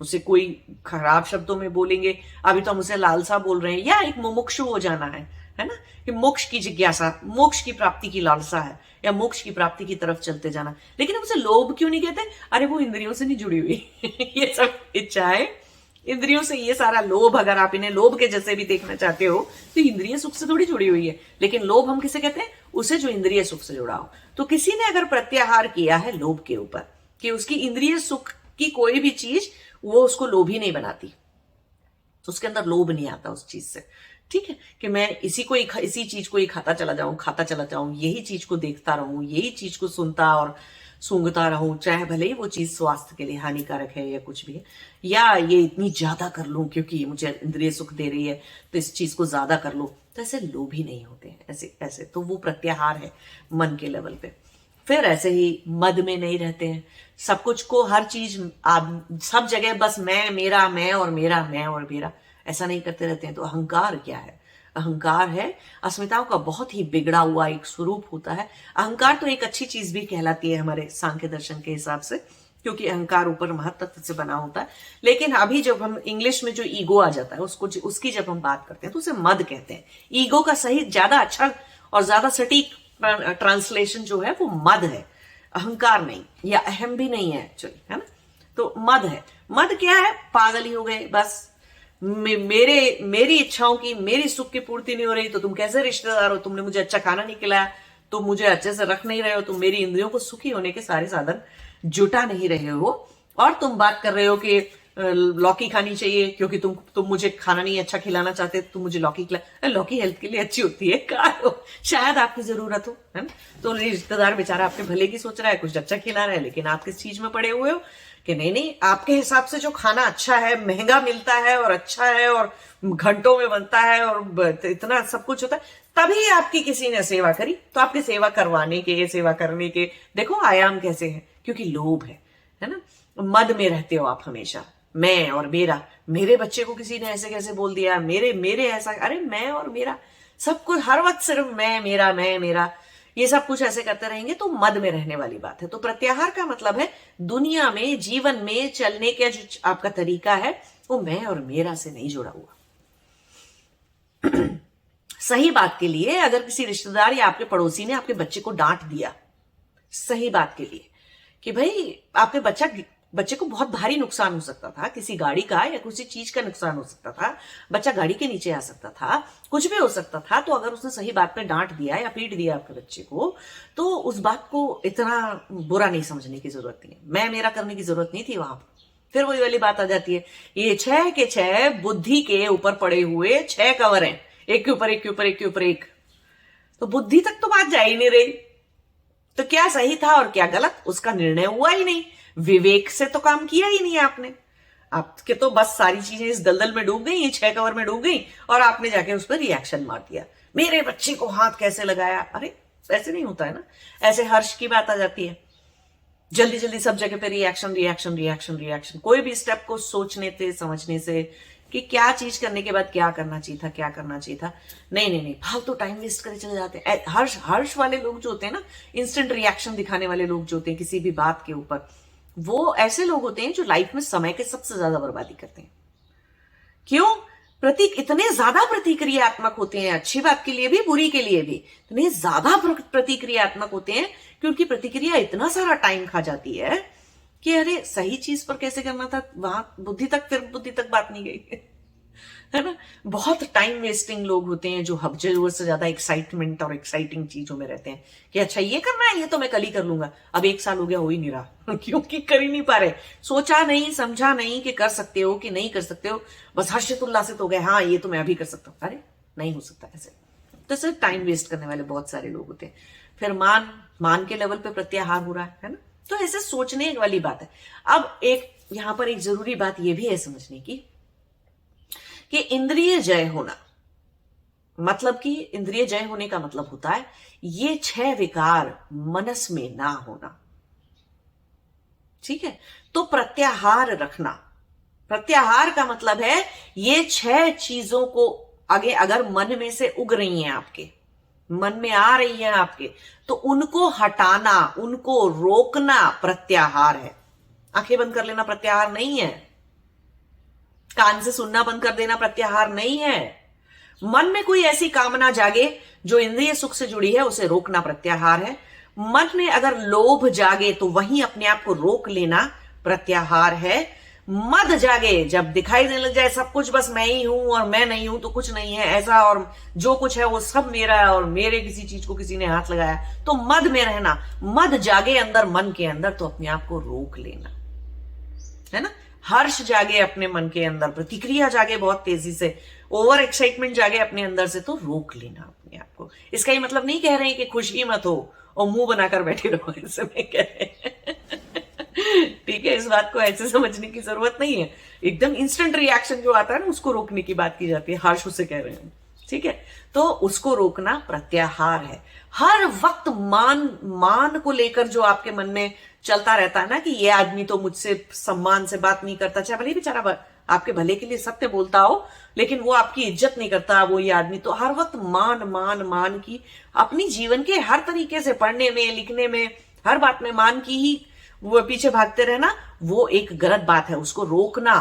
उसे कोई खराब शब्दों में बोलेंगे, अभी तो हम उसे लालसा बोल रहे हैं, या एक मुमुक्षु हो जाना है ना, कि मोक्ष की जिज्ञासा, मोक्ष की प्राप्ति की लालसा है, या मोक्ष की प्राप्ति की तरफ चलते जाना। लेकिन हम उसे लोभ क्यों नहीं कहते? अरे वो इंद्रियों से नहीं जुड़ी हुई ये सब इच्छाएं इंद्रियों से, ये सारा लोभ, अगर आप इन्हें लोभ के जैसे भी देखना चाहते हो तो इंद्रिय सुख से थोड़ी जुड़ी हुई है। लेकिन लोभ हम किसे कहते हैं? उसे जो इंद्रिय सुख से जुड़ा हो। तो किसी ने अगर प्रत्याहार किया है लोभ के ऊपर कि उसकी इंद्रिय सुख की कोई भी चीज वो उसको लोभी नहीं बनाती, उसके अंदर लोभ नहीं आता उस चीज से, ठीक है, कि मैं इसी चीज को ही खाता चला जाऊं, यही चीज को देखता रहूं, यही चीज को सुनता और सूंघता रहूं, चाहे भले ही वो चीज स्वास्थ्य के लिए हानिकारक है या कुछ भी है, या ये इतनी ज्यादा कर लूं क्योंकि मुझे इंद्रिय सुख दे रही है तो इस चीज को ज्यादा कर लो। तो ऐसे लोभी नहीं होते हैं, ऐसे तो वो प्रत्याहार है मन के लेवल पे। फिर ऐसे ही मद में नहीं रहते हैं, सब कुछ को, हर चीज सब जगह बस मैं, मेरा, मैं और मेरा, मैं और मेरा, ऐसा नहीं करते रहते हैं। तो अहंकार क्या है? अहंकार है अस्मिताओं का बहुत ही बिगड़ा हुआ एक स्वरूप होता है। अहंकार तो एक अच्छी चीज भी कहलाती है हमारे सांख्य दर्शन के हिसाब से, क्योंकि अहंकार ऊपर महत्त्व से बना होता है। लेकिन अभी जब हम इंग्लिश में जो ईगो आ जाता है उसकी जब हम बात करते हैं तो उसे मद कहते हैं। ईगो का सही, ज्यादा अच्छा और ज्यादा सटीक ट्रांसलेशन जो है वो मद है, अहंकार नहीं, या अहम भी नहीं है एक्चुअली, है ना। तो मद है। मद क्या है? पागल ही हो गए बस, मेरी इच्छाओं की, मेरी सुख की पूर्ति नहीं हो रही तो तुम कैसे रिश्तेदार हो? तुमने मुझे अच्छा खाना नहीं खिलाया, तुम मुझे अच्छे से रख नहीं रहे हो, तुम मेरी इंद्रियों को सुखी होने के सारे साधन जुटा नहीं रहे हो, और तुम बात कर रहे हो कि लौकी खानी चाहिए क्योंकि तुम मुझे खाना नहीं अच्छा खिलाना चाहते, तुम मुझे लौकी खिला। लौकी हेल्थ के लिए अच्छी होती है, शायद आपकी जरूरत हो, है ना। तो रिश्तेदार बेचारा आपके भले की सोच रहा है, कुछ अच्छा खिला रहा है, लेकिन आप किस चीज में पड़े हुए हो कि नहीं, आपके हिसाब से जो खाना अच्छा है, महंगा मिलता है और अच्छा है और घंटों में बनता है और इतना सब कुछ होता है, तभी आपकी किसी ने सेवा करी। तो आपके सेवा करवाने के, सेवा करने के देखो आयाम कैसे हैं, क्योंकि लोभ है ना। मद में रहते हो आप हमेशा, मैं और मेरा, मेरे बच्चे को किसी ने ऐसे कैसे बोल दिया, मेरे ऐसा, अरे मैं और मेरा, सब कुछ हर वक्त सिर्फ मैं, मेरा, ये सब कुछ ऐसे करते रहेंगे तो मद में रहने वाली बात है। तो प्रत्याहार का मतलब है दुनिया में, जीवन में चलने का जो आपका तरीका है वो मैं और मेरा से नहीं जुड़ा हुआ। सही बात के लिए अगर किसी रिश्तेदार या आपके पड़ोसी ने आपके बच्चे को डांट दिया, सही बात के लिए, कि भाई आपके बच्चे को बहुत भारी नुकसान हो सकता था, किसी गाड़ी का या किसी चीज का नुकसान हो सकता था, बच्चा गाड़ी के नीचे आ सकता था, कुछ भी हो सकता था, तो अगर उसने सही बात पे डांट दिया या पीट दिया आपके बच्चे को, तो उस बात को इतना बुरा नहीं समझने की जरूरत नहीं है, मैं मेरा करने की जरूरत नहीं थी वहां पर। फिर वही वाली बात आ जाती है, ये 6 के 6 बुद्धि के ऊपर पड़े हुए 6 कवर हैं, एक के ऊपर एक के ऊपर एक के ऊपर एक, तो बुद्धि तक तो बात जा ही नहीं रही। तो क्या सही था और क्या गलत, उसका निर्णय हुआ ही नहीं, विवेक से तो काम किया ही नहीं आपने। आपके तो बस सारी चीजें इस दलदल में डूब गई, 6 कवर में डूब गई, और आपने जाके उस पर रिएक्शन मार दिया, मेरे बच्चे को हाथ कैसे लगाया। अरे ऐसे नहीं होता है ना। ऐसे हर्ष की बात आ जाती है, जल्दी जल्दी सब जगह पे रिएक्शन रिएक्शन रिएक्शन रिएक्शन, कोई भी स्टेप को सोचने से, समझने से कि क्या चीज करने के बाद क्या करना चाहिए था, क्या करना चाहिए था, नहीं, फालतू टाइम वेस्ट करे चले जाते हैं। हर्ष वाले लोग जो होते हैं ना, इंस्टेंट रिएक्शन दिखाने वाले लोग जो होते हैं किसी भी बात के ऊपर, वो ऐसे लोग होते हैं जो लाइफ में समय के सबसे ज्यादा बर्बादी करते हैं। क्यों? इतने ज्यादा प्रतिक्रियात्मक होते हैं, अच्छी बात के लिए भी, बुरी के लिए भी, इतने ज्यादा प्रतिक्रियात्मक होते हैं कि उनकी प्रतिक्रिया इतना सारा टाइम खा जाती है कि अरे सही चीज पर कैसे करना था, वहां बुद्धि तक बात नहीं गई है ना। बहुत टाइम वेस्टिंग लोग होते हैं जो जरूरत से ज्यादा एक्साइटमेंट और एक्साइटिंग चीजों में रहते हैं कि अच्छा ये करना है, ये तो मैं कल ही कर लूंगा, अब 1 साल हो गया, हो ही नहीं रहा क्योंकि कर ही नहीं पा रहे, सोचा नहीं, समझा नहीं कि कर सकते हो कि नहीं कर सकते हो, बस हर्षित उल्लासित हो गए, हाँ ये तो मैं अभी कर सकता हूँ। अरे नहीं हो सकता ऐसे। तो सिर्फ टाइम वेस्ट करने वाले बहुत सारे लोग होते हैं। फिर मान के लेवल पे प्रत्याहार हो रहा है ना। तो ऐसे सोचने वाली बात है। अब यहां पर एक जरूरी बात यह भी है समझने की कि इंद्रिय जय होना, मतलब कि इंद्रिय जय होने का मतलब होता है ये 6 विकार मनस में ना होना, ठीक है। तो प्रत्याहार रखना, प्रत्याहार का मतलब है ये 6 चीजों को आगे अगर मन में से उग रही हैं, आपके मन में आ रही हैं आपके, तो उनको हटाना, उनको रोकना प्रत्याहार है। आंखें बंद कर लेना प्रत्याहार नहीं है, कान से सुनना बंद कर देना प्रत्याहार नहीं है। मन में कोई ऐसी कामना जागे जो इंद्रिय सुख से जुड़ी है, उसे रोकना प्रत्याहार है। मन में अगर लोभ जागे तो वहीं अपने आप को रोक लेना प्रत्याहार है। मद जागे, जब दिखाई देने लग जाए सब कुछ बस मैं ही हूं और मैं नहीं हूं तो कुछ नहीं है ऐसा, और जो कुछ है वो सब मेरा है और मेरे किसी चीज को किसी ने हाथ लगाया, तो मद में रहना। मद जागे अंदर मन के अंदर तो अपने आप को रोक लेना, है ना। हर्ष जागे अपने मन के अंदर, प्रतिक्रिया जागे बहुत तेजी से, ओवर एक्साइटमेंट जागे अपने अंदर से, तो रोक लेना अपने आप को। इसका ये मतलब नहीं कह रहे हैं कि खुशी मत हो और मुंह बनाकर बैठे रहो, ऐसे में कह रहे हैं। ठीक है, इस बात को ऐसे समझने की जरूरत नहीं है। एकदम इंस्टेंट रिएक्शन जो आता है ना, उसको रोकने की बात की जाती है, हर्ष उसे कह रहे हैं। ठीक है, तो उसको रोकना प्रत्याहार है। हर वक्त मान को लेकर जो आपके मन में चलता रहता है ना कि ये आदमी तो मुझसे सम्मान से बात नहीं करता, चाहे भले बेचारा आपके भले के लिए सत्य बोलता हो, लेकिन वो आपकी इज्जत नहीं करता वो ये आदमी, तो हर वक्त मान मान मान की अपनी जीवन के हर तरीके से, पढ़ने में, लिखने में, हर बात में मान की ही वो पीछे भागते रहना, वो एक गलत बात है। उसको रोकना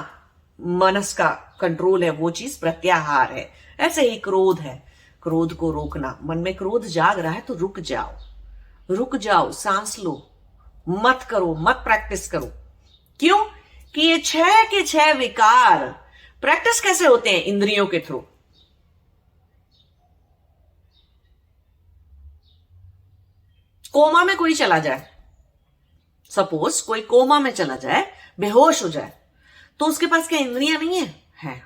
मनस का कंट्रोल है, वो चीज प्रत्याहार है। ऐसे ही क्रोध है, क्रोध को रोकना। मन में क्रोध जाग रहा है तो रुक जाओ, सांस लो, मत करो, मत प्रैक्टिस करो। क्यों? कि ये 6 के 6 विकार प्रैक्टिस कैसे होते हैं? इंद्रियों के थ्रू। कोमा में कोई चला जाए, सपोज कोई कोमा में चला जाए, बेहोश हो जाए, तो उसके पास क्या इंद्रियां नहीं है?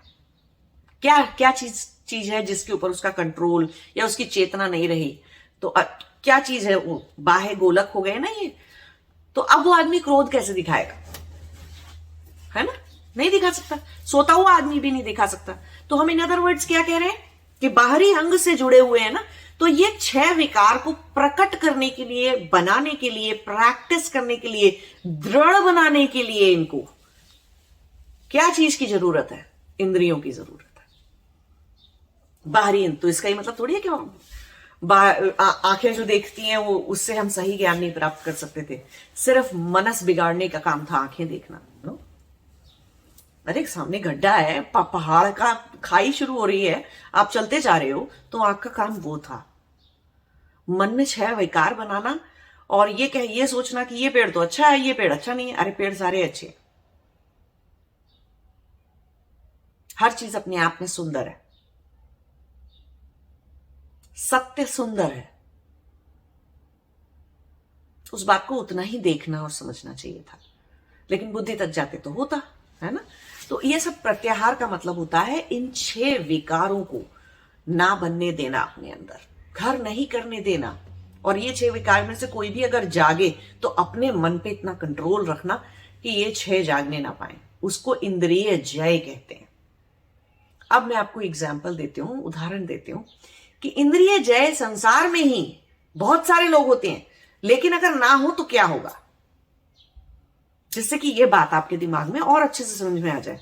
क्या चीज है जिसके ऊपर उसका कंट्रोल या उसकी चेतना नहीं रही? तो क्या चीज है वो? बाह्य गोलक हो गए ना ये। तो अब वो आदमी क्रोध कैसे दिखाएगा? है ना, नहीं दिखा सकता। सोता हुआ आदमी भी नहीं दिखा सकता। तो हम इन अदर वर्ड्स क्या कह रहे हैं कि बाहरी अंग से जुड़े हुए हैं ना, तो ये 6 विकार को प्रकट करने के लिए, बनाने के लिए, प्रैक्टिस करने के लिए, दृढ़ बनाने के लिए इनको क्या चीज की जरूरत है? इंद्रियों की जरूरत है, बाहरी। तो इसका ही मतलब थोड़ी है कि आंखें जो देखती हैं वो उससे हम सही ज्ञान नहीं प्राप्त कर सकते थे। सिर्फ मनस बिगाड़ने का काम था आंखें देखना। नो, अरे सामने गड्ढा है, पहाड़ का खाई शुरू हो रही है, आप चलते जा रहे हो, तो आंख का काम वो था। मन में 6 विकार बनाना और ये सोचना कि ये पेड़ तो अच्छा है, ये पेड़ अच्छा नहीं है। अरे पेड़ सारे अच्छे हैं, हर चीज अपने आप में सुंदर है, सत्य सुंदर है। उस बात को उतना ही देखना और समझना चाहिए था, लेकिन बुद्धि तक जाते तो होता है ना। तो ये सब प्रत्याहार का मतलब होता है इन 6 विकारों को ना बनने देना, अपने अंदर घर नहीं करने देना। और ये 6 विकार में से कोई भी अगर जागे तो अपने मन पे इतना कंट्रोल रखना कि ये 6 जागने ना पाए। उसको इंद्रिय जय कहते हैं। अब मैं आपको एग्जाम्पल देती हूं, उदाहरण देती हूं कि इंद्रिय जय संसार में ही बहुत सारे लोग होते हैं, लेकिन अगर ना हो तो क्या होगा, जिससे कि ये बात आपके दिमाग में और अच्छे से समझ में आ जाए।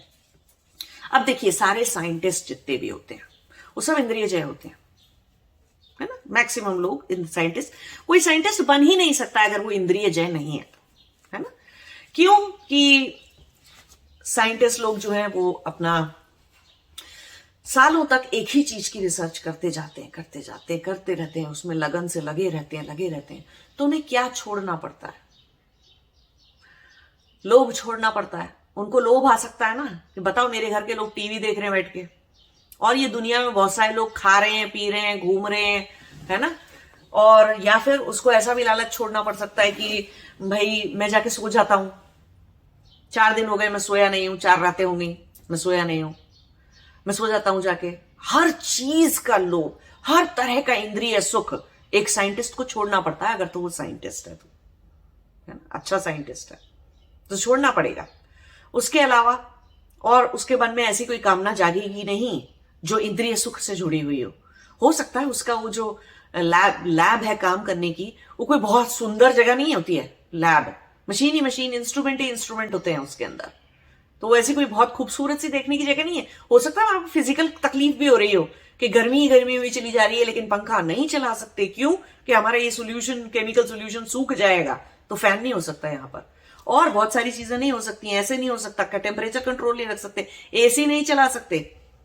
अब देखिए, सारे साइंटिस्ट जितने भी होते हैं वो सब इंद्रिय जय होते हैं, है ना। मैक्सिमम लोग साइंटिस्ट, कोई साइंटिस्ट बन ही नहीं सकता अगर वो इंद्रिय जय नहीं है ना। क्यों? कि साइंटिस्ट लोग जो हैं वो अपना सालों तक एक ही चीज की रिसर्च करते रहते हैं, उसमें लगन से लगे रहते हैं। तो उन्हें क्या छोड़ना पड़ता है? लोभ छोड़ना पड़ता है। उनको लोभ आ सकता है ना कि बताओ, मेरे घर के लोग टीवी देख रहे हैं बैठ के, और ये दुनिया में बहुत सारे लोग खा रहे हैं, पी रहे हैं, घूम रहे हैं, है ना। और या फिर उसको ऐसा भी लालच छोड़ना पड़ सकता है कि भाई मैं जाके सो जाता हूं, 4 दिन हो गए मैं सोया नहीं हूं, 4 रातें हो गई मैं सोया नहीं हूं, मैं सो जाता हूं जाके। हर चीज का लोभ, हर तरह का इंद्रिय सुख एक साइंटिस्ट को छोड़ना पड़ता है, अगर तो वो साइंटिस्ट है तो, है ना, अच्छा साइंटिस्ट है तो छोड़ना पड़ेगा। उसके अलावा और उसके मन में ऐसी कोई कामना जागेगी नहीं जो इंद्रिय सुख से जुड़ी हुई हो सकता है उसका वो जो लैब है काम करने की, वो कोई बहुत सुंदर जगह नहीं होती है। लैब मशीन ही मशीन, इंस्ट्रूमेंट ही इंस्ट्रूमेंट होते हैं उसके अंदर, तो वो ऐसी कोई बहुत खूबसूरत सी देखने की जगह नहीं है। हो सकता है आपको फिजिकल तकलीफ भी हो रही हो कि गर्मी हुई चली जा रही है, लेकिन पंखा नहीं चला सकते। क्यों? कि हमारा ये सोल्यूशन, केमिकल सोल्यूशन सूख जाएगा, तो फैन नहीं हो सकता यहाँ पर। और बहुत सारी चीजें नहीं हो सकती हैं, ऐसे नहीं हो सकता, टेम्परेचर कंट्रोल नहीं रख सकते, एसी नहीं चला सकते।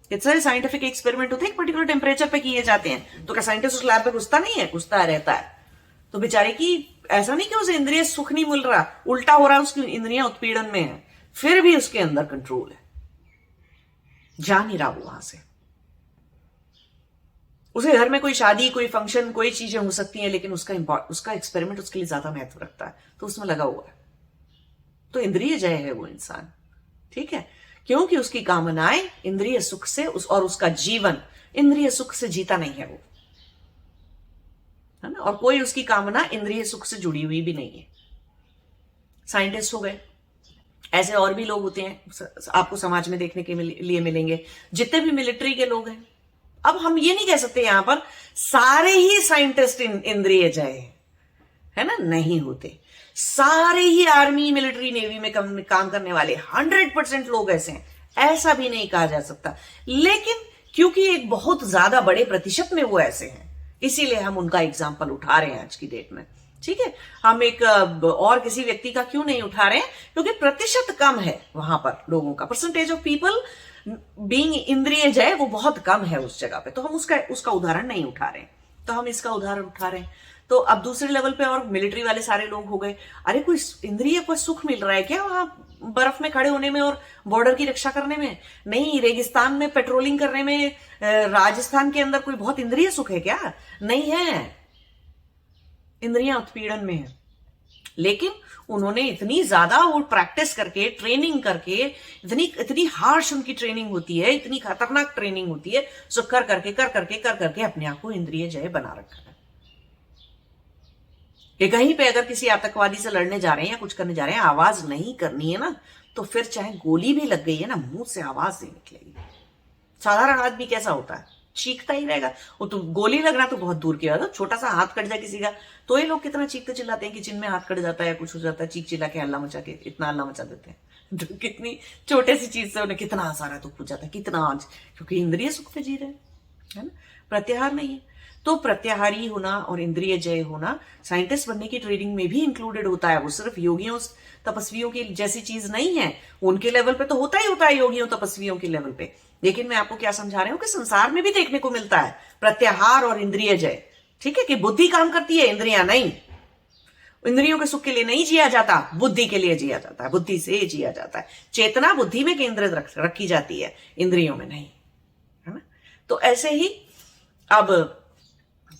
इतने सारे साइंटिफिक एक्सपेरिमेंट होते हैं, एक पर्टिकुलर टेम्परेचर पे किए जाते हैं, तो क्या साइंटिस्ट उस लैब में घुसता नहीं है? घुसता रहता है। तो बेचारे की ऐसा नहीं कि उसे इंद्रिय सुख नहीं मिल रहा, उल्टा हो रहा है, उसकी इंद्रियां उत्पीड़न में है, फिर भी उसके अंदर कंट्रोल है, जा नहीं रहा वो वहां से। उसे घर में कोई शादी, कोई फंक्शन, कोई चीजें हो सकती हैं, लेकिन उसका एक्सपेरिमेंट उसके लिए ज्यादा महत्व रखता है, तो उसमें लगा हुआ है। तो इंद्रिय जय है वो इंसान, ठीक है, क्योंकि उसकी कामनाएं इंद्रिय सुख से और उसका जीवन इंद्रिय सुख से जीता नहीं है वो, है ना। और कोई उसकी कामना इंद्रिय सुख से जुड़ी हुई भी नहीं है। साइंटिस्ट हो गए, ऐसे और भी लोग होते हैं आपको समाज में देखने के लिए मिलेंगे, जितने भी मिलिट्री के लोग हैं। अब हम ये नहीं कह सकते यहां पर सारे ही साइंटिस्ट इंद्रिय जय है ना, नहीं होते। सारे ही आर्मी, मिलिट्री, नेवी में काम करने वाले 100% लोग ऐसे हैं, ऐसा भी नहीं कहा जा सकता। लेकिन क्योंकि एक बहुत ज्यादा बड़े प्रतिशत में वो ऐसे हैं, इसीलिए हम उनका एग्जाम्पल उठा रहे हैं आज की डेट में, ठीक है। हम एक और किसी व्यक्ति का क्यों नहीं उठा रहे हैं? क्योंकि प्रतिशत कम है वहां पर, लोगों का परसेंटेज ऑफ पीपल बीइंग इंद्रिय जय वो बहुत कम है उस जगह पे, तो हम उसका उदाहरण नहीं उठा रहे हैं, तो हम इसका उदाहरण उठा रहे हैं। तो अब दूसरे लेवल पे और मिलिट्री वाले सारे लोग हो गए, अरे कोई इंद्रिय को सुख मिल रहा है क्या वहां बर्फ में खड़े होने में और बॉर्डर की रक्षा करने में? नहीं। रेगिस्तान में पेट्रोलिंग करने में राजस्थान के अंदर कोई बहुत इंद्रिय सुख है क्या? नहीं है, इंद्रियां उत्पीड़न में है। लेकिन उन्होंने इतनी ज्यादा वो प्रैक्टिस करके, ट्रेनिंग करके, इतनी हार्श उनकी ट्रेनिंग होती है, इतनी खतरनाक ट्रेनिंग होती है, सो कर करके अपने आप को इंद्रिय जय बना रखा है। कि कहीं पे अगर किसी आतंकवादी से लड़ने जा रहे हैं या कुछ करने जा रहे हैं, आवाज नहीं करनी है ना, तो फिर चाहे गोली भी लग गई है ना, मुंह से आवाज नहीं निकलेगी। साधारण आदमी कैसा होता है? चीखता ही रहेगा। वो तो गोली लगना तो बहुत दूर की बात है, छोटा सा हाथ कट जाए किसी का तो ये लोग कितना चीखते चिल्लाते हैं कि जिनमें हाथ कट जाता है, कुछ हो जाता है, चीख चिल्ला के हल्ला मचा के इतना हल्ला मचा देते हैं। तो कितनी छोटे सी चीज से उन्हें कितना आसारा दुख हो जाता है, कितना आज, क्योंकि इंद्रिय सुख पे जी रहे हैं, है ना, प्रत्याहार नहीं है। तो प्रत्याहारी होना और इंद्रिय जय होना साइंटिस्ट बनने की ट्रेनिंग में भी इंक्लूडेड होता है। वो सिर्फ योगियों तपस्वियों की जैसी चीज नहीं है, उनके लेवल पे तो होता ही होता है, योगियों तपस्वियों के लेवल पे। लेकिन मैं आपको क्या समझा रही हूं कि संसार में भी देखने को मिलता है प्रत्याहार और इंद्रिय जय, ठीक है, कि बुद्धि काम करती है, इंद्रियां नहीं। इंद्रियों के सुख के लिए नहीं जिया जाता, बुद्धि के लिए जिया जाता है, बुद्धि से जिया जाता है। चेतना बुद्धि में केंद्रित रखी जाती है, इंद्रियों में नहीं, है ना। तो ऐसे ही अब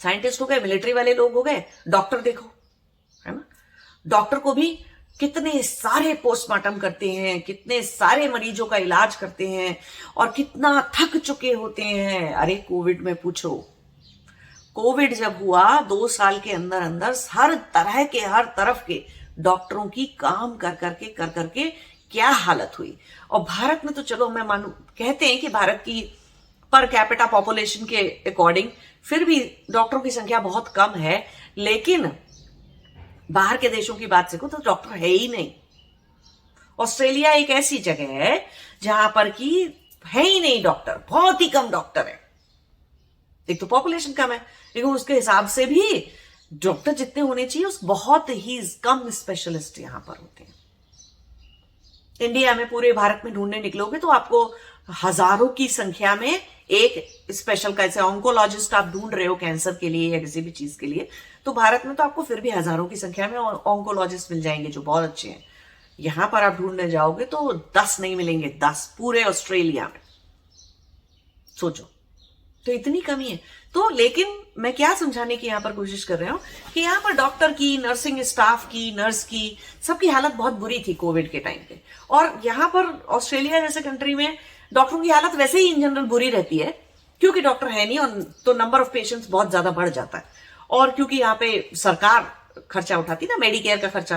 साइंटिस्ट हो गए, मिलिट्री वाले लोग हो गए, डॉक्टर देखो, है ना, डॉक्टर को भी कितने सारे पोस्टमार्टम करते हैं, कितने सारे मरीजों का इलाज करते हैं और कितना थक चुके होते हैं। अरे कोविड में पूछो, कोविड जब हुआ 2 साल के अंदर अंदर हर तरफ के डॉक्टरों की काम कर करके क्या हालत हुई। और भारत में तो चलो मैं मानू, कहते हैं कि भारत की पर कैपिटा पॉपुलेशन के अकॉर्डिंग फिर भी डॉक्टरों की संख्या बहुत कम है, लेकिन बाहर के देशों की बात से को तो डॉक्टर है ही नहीं। ऑस्ट्रेलिया एक ऐसी जगह है जहां पर कि है ही नहीं डॉक्टर, बहुत ही कम डॉक्टर है। एक तो पॉपुलेशन कम है, लेकिन उसके हिसाब से भी डॉक्टर जितने होने चाहिए उस बहुत ही कम स्पेशलिस्ट यहां पर होते हैं। इंडिया में, पूरे भारत में ढूंढने निकलोगे तो आपको हजारों की संख्या में एक स्पेशल, कैसे ऑन्कोलॉजिस्ट आप ढूंढ रहे हो कैंसर के लिए या किसी भी चीज के लिए, तो भारत में तो आपको फिर भी हजारों की संख्या में ऑन्कोलॉजिस्ट मिल जाएंगे जो बहुत अच्छे हैं। यहां पर आप ढूंढने जाओगे तो 10 नहीं मिलेंगे, 10 पूरे ऑस्ट्रेलिया में, सोचो। तो इतनी कमी है। तो लेकिन मैं क्या समझाने की यहां पर कोशिश कर रहा हूं कि यहां पर डॉक्टर की, नर्सिंग स्टाफ की, नर्स की, सबकी हालत बहुत बुरी थी कोविड के टाइम पे। और यहां पर ऑस्ट्रेलिया जैसे कंट्री में डॉक्टरों की हालत वैसे ही इन जनरल बुरी रहती है, क्योंकि डॉक्टर है नहीं, और तो नंबर ऑफ पेशेंट्स बहुत ज्यादा बढ़ जाता है। और क्योंकि यहाँ पे सरकार खर्चा उठाती ना, मेडिकेयर का खर्चा,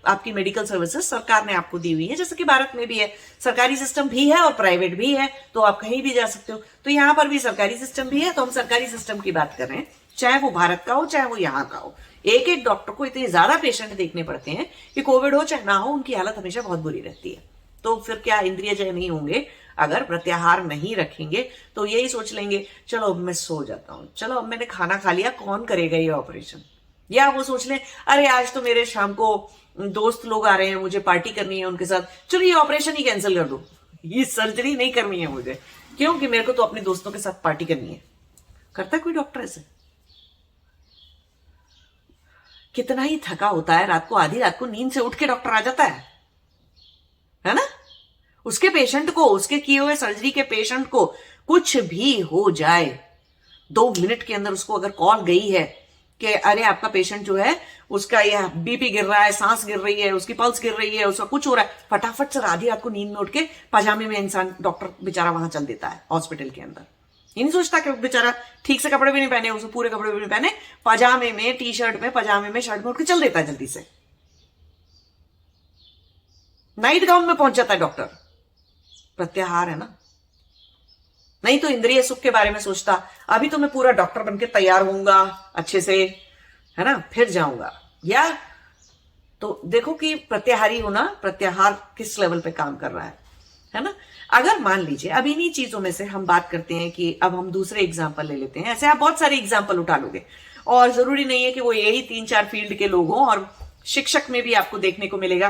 आपकी मेडिकल सर्विसेज सरकार ने आपको दी हुई है, जैसे कि भारत में भी है, सरकारी सिस्टम भी है और प्राइवेट भी है, तो आप कहीं भी जा सकते हो। तो यहाँ पर भी सरकारी सिस्टम भी है, तो हम सरकारी सिस्टम की बात कर रहे हैं, चाहे वो भारत का हो चाहे वो यहाँ का हो। एक एक डॉक्टर को इतने ज्यादा पेशेंट देखने पड़ते हैं कि कोविड हो चाहे ना हो, उनकी हालत हमेशा बहुत बुरी रहती है। तो फिर क्या इंद्रिय जय नहीं होंगे? अगर प्रत्याहार नहीं रखेंगे तो यही सोच लेंगे, चलो अब मैं सो जाता हूं, चलो अब मैंने खाना खा लिया, कौन करेगा ये ऑपरेशन, या वो सोच ले अरे आज तो मेरे शाम को दोस्त लोग आ रहे हैं, मुझे पार्टी करनी है उनके साथ, चलो ये ऑपरेशन ही कैंसिल कर दो, ये सर्जरी नहीं करनी है मुझे, क्योंकि मेरे को तो अपने दोस्तों के साथ पार्टी करनी है। करता है कोई डॉक्टर ऐसे? कितना ही थका होता है, रात को आधी रात को नींद से उठ के डॉक्टर आ जाता है ना? उसके पेशेंट को, उसके किए हुए सर्जरी के पेशेंट को कुछ भी हो जाए, 2 मिनट के अंदर उसको अगर कॉल गई है कि अरे आपका पेशेंट जो है उसका ये बीपी गिर रहा है, सांस गिर रही है, उसकी पल्स गिर रही है, उसका कुछ हो रहा है, फटाफट से आधी रात को नींद में उठ के पजामे में इंसान, डॉक्टर बेचारा वहां चल देता है हॉस्पिटल के अंदर। ये नहीं सोचता कि बेचारा ठीक से कपड़े भी नहीं पहने, उसको पूरे कपड़े भी नहीं पहने, पजामे में, टी शर्ट में, पजामे में, शर्ट में उठ के चल देता है जल्दी से, नाइट गाउन में पहुंच जाता है डॉक्टर। प्रत्याहार है ना। नहीं तो इंद्रिय सुख के बारे में सोचता, अभी तो मैं पूरा डॉक्टर बनके तैयार होऊंगा अच्छे से, है ना, फिर जाऊंगा। या तो देखो कि प्रत्याहारी होना, प्रत्याहार किस लेवल पे काम कर रहा है ना। अगर मान लीजिए अब इन्हीं चीजों में से हम बात करते हैं कि अब हम दूसरे एग्जाम्पल ले लेते हैं, ऐसे आप बहुत सारे एग्जाम्पल उठा लोगे और जरूरी नहीं है कि वो यही 3-4 फील्ड के लोग हों, और शिक्षक में भी आपको देखने को मिलेगा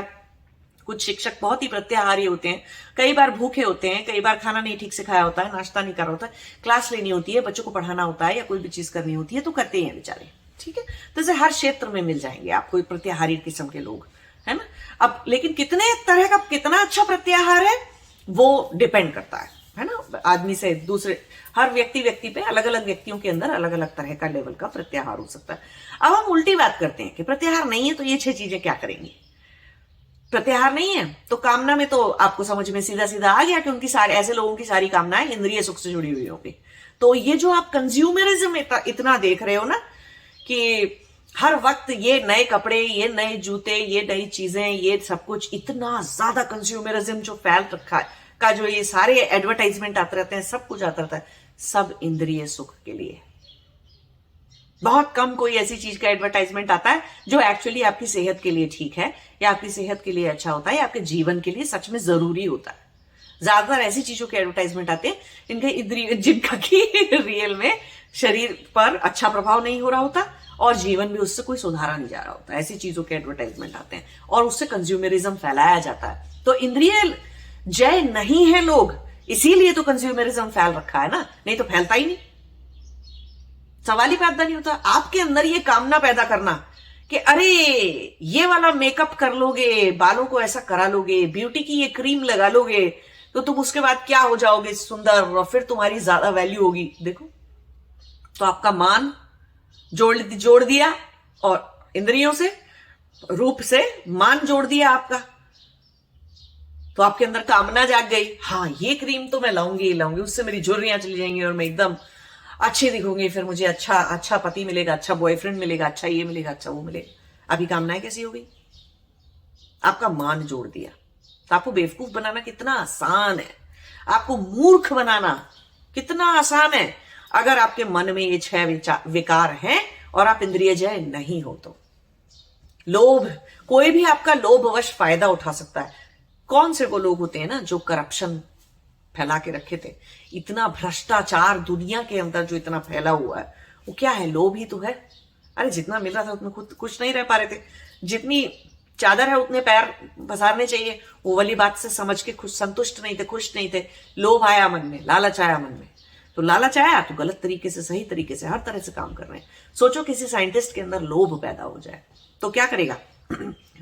कुछ शिक्षक बहुत ही प्रत्याहारी होते हैं, कई बार भूखे होते हैं, कई बार खाना नहीं ठीक से खाया होता है, नाश्ता नहीं करा होता है, क्लास लेनी होती है, बच्चों को पढ़ाना होता है या कोई भी चीज करनी होती है तो करते हैं बेचारे, ठीक है। तो जैसे हर क्षेत्र में मिल जाएंगे आपको प्रत्याहारी किस्म के लोग, है ना। अब लेकिन कितने तरह का, कितना अच्छा प्रत्याहार है वो डिपेंड करता है ना, आदमी से दूसरे, हर व्यक्ति पे, अलग अलग व्यक्तियों के अंदर अलग अलग तरह का लेवल का प्रत्याहार हो सकता है। अब हम उल्टी बात करते हैं कि प्रत्याहार नहीं है तो ये 6 चीजें क्या करेंगी। प्रत्याहार नहीं है तो कामना में तो आपको समझ में सीधा सीधा आ गया कि उनकी सारी, ऐसे लोगों की सारी कामनाएं इंद्रिय सुख से जुड़ी हुई होगी। तो ये जो आप कंज्यूमरिज्म इतना देख रहे हो ना कि हर वक्त ये नए कपड़े, ये नए जूते, ये नई चीजें, ये सब कुछ, इतना ज्यादा कंज्यूमरिज्म जो फैल रखा है का, जो ये सारे एडवर्टाइजमेंट आते रहते हैं, सब कुछ आता रहता है, सब इंद्रिय सुख के लिए। बहुत कम कोई ऐसी चीज का एडवर्टाइजमेंट आता है जो एक्चुअली आपकी सेहत के लिए ठीक है, या आपकी सेहत के लिए अच्छा होता है, या आपके जीवन के लिए सच में जरूरी होता है। ज्यादातर ऐसी चीजों के एडवर्टाइजमेंट आते हैं जिनका की रियल में शरीर पर अच्छा प्रभाव नहीं हो रहा होता और जीवन भी उससे कोई सुधारा नहीं जा रहा होता। ऐसी चीजों के एडवर्टाइजमेंट आते हैं और उससे कंज्यूमरिज्म फैलाया जाता है। तो इंद्रिय जय नहीं है लोग, इसीलिए तो कंज्यूमरिज्म फैल रखा है ना, नहीं तो फैलता ही नहीं, सवाल ही पैदा नहीं होता। आपके अंदर ये कामना पैदा करना कि अरे ये वाला मेकअप कर लोगे, बालों को ऐसा करा लोगे, ब्यूटी की ये क्रीम लगा लोगे तो तुम उसके बाद क्या हो जाओगे, सुंदर, और फिर तुम्हारी ज्यादा वैल्यू होगी। देखो, तो आपका मान जोड़ दिया, और इंद्रियों से, रूप से मान जोड़ दिया आपका, तो आपके अंदर कामना जाग गई, हाँ ये क्रीम तो मैं लाऊंगी, उससे मेरी झुर्रियां चली जाएंगी और मैं एकदम अच्छी दिखूंगी, फिर मुझे अच्छा पति मिलेगा, अच्छा बॉयफ्रेंड मिलेगा, अच्छा ये मिलेगा, अच्छा वो मिलेगा। अभी कामनाएं कैसी हो गई? आपका मान जोड़ दिया। तो आपको बेवकूफ बनाना कितना आसान है, आपको मूर्ख बनाना कितना आसान है, अगर आपके मन में ये 6 विकार हैं और आप इंद्रिय जय नहीं हो तो। लोभ, कोई भी आपका लोभवश फायदा उठा सकता है। कौन से वो लोग होते हैं ना जो करप्शन फैला के रखे थे, इतना भ्रष्टाचार दुनिया के अंदर जो इतना फैला हुआ है, वो क्या है? लोभ ही तो है। अरे जितना मिल रहा था उतने खुद कुछ नहीं रह पा रहे थे, जितनी चादर है उतने पैर पसारने चाहिए, वो वाली बात से समझ के संतुष्ट नहीं थे, खुश नहीं थे। लोभ आया मन में, लालच आया मन में, तो लालच आया तो गलत तरीके से, सही तरीके से, हर तरह से काम कर रहे हैं। सोचो किसी साइंटिस्ट के अंदर लोभ पैदा हो जाए तो क्या करेगा?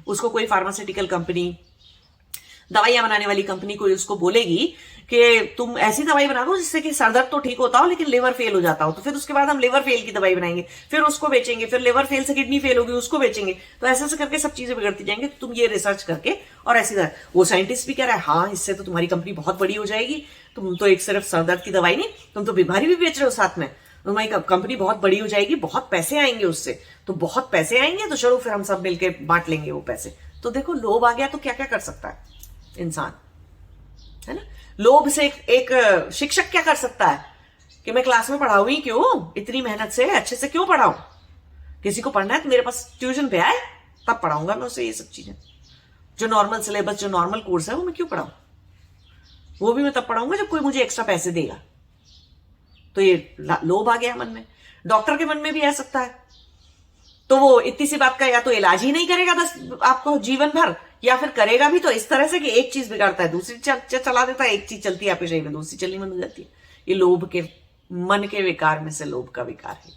उसको कोई फार्मास्यूटिकल कंपनी, दवाइयां बनाने वाली कंपनी कोई उसको बोलेगी कि तुम ऐसी दवाई बना दो जिससे कि सर दर्द तो ठीक होता हो लेकिन लिवर फेल हो जाता हो, तो फिर उसके बाद हम लिवर फेल की दवाई बनाएंगे, फिर उसको बेचेंगे, फिर लिवर फेल से किडनी फेल होगी, उसको बेचेंगे। तो ऐसे करके सब चीजें बिगड़ती जाएंगे। तुम ये रिसर्च करके, और ऐसी तरह वो साइंटिस्ट भी कह रहा है हाँ इससे तो तुम्हारी कंपनी बहुत बड़ी हो जाएगी, तुम तो एक सिर्फ सर दर्द की दवाई नहीं, तुम तो बीमारी भी बेच रहे हो साथ में, तुम्हारी कंपनी बहुत बड़ी हो जाएगी, बहुत पैसे आएंगे उससे, तो बहुत पैसे आएंगे तो चलो फिर हम सब मिलकर बांट लेंगे वो पैसे। तो देखो लोभ आ गया तो क्या क्या कर सकता है इंसान, है ना। लोभ से एक शिक्षक क्या कर सकता है कि मैं क्लास में पढ़ाऊं ही क्यों, इतनी मेहनत से अच्छे से क्यों पढ़ाऊं, किसी को पढ़ना है तो मेरे पास ट्यूशन पे आए, तब पढ़ाऊंगा मैं उसे ये सब चीजें। जो नॉर्मल सिलेबस, जो नॉर्मल कोर्स है वो मैं क्यों पढ़ाऊं, वो भी मैं तब पढ़ाऊंगा जब कोई मुझे एक्स्ट्रा पैसे देगा। तो ये लोभ आ गया मन में। डॉक्टर के मन में भी आ सकता है तो वो इतनी सी बात का या तो इलाज ही नहीं करेगा आपको जीवन भर, या फिर करेगा भी तो इस तरह से कि एक चीज बिगाड़ता है दूसरी चला देता है, एक चीज चलती है आपके शरीर में दूसरी चलनी बंद हो जाती है। ये लोभ के मन के विकार में से लोभ का विकार है।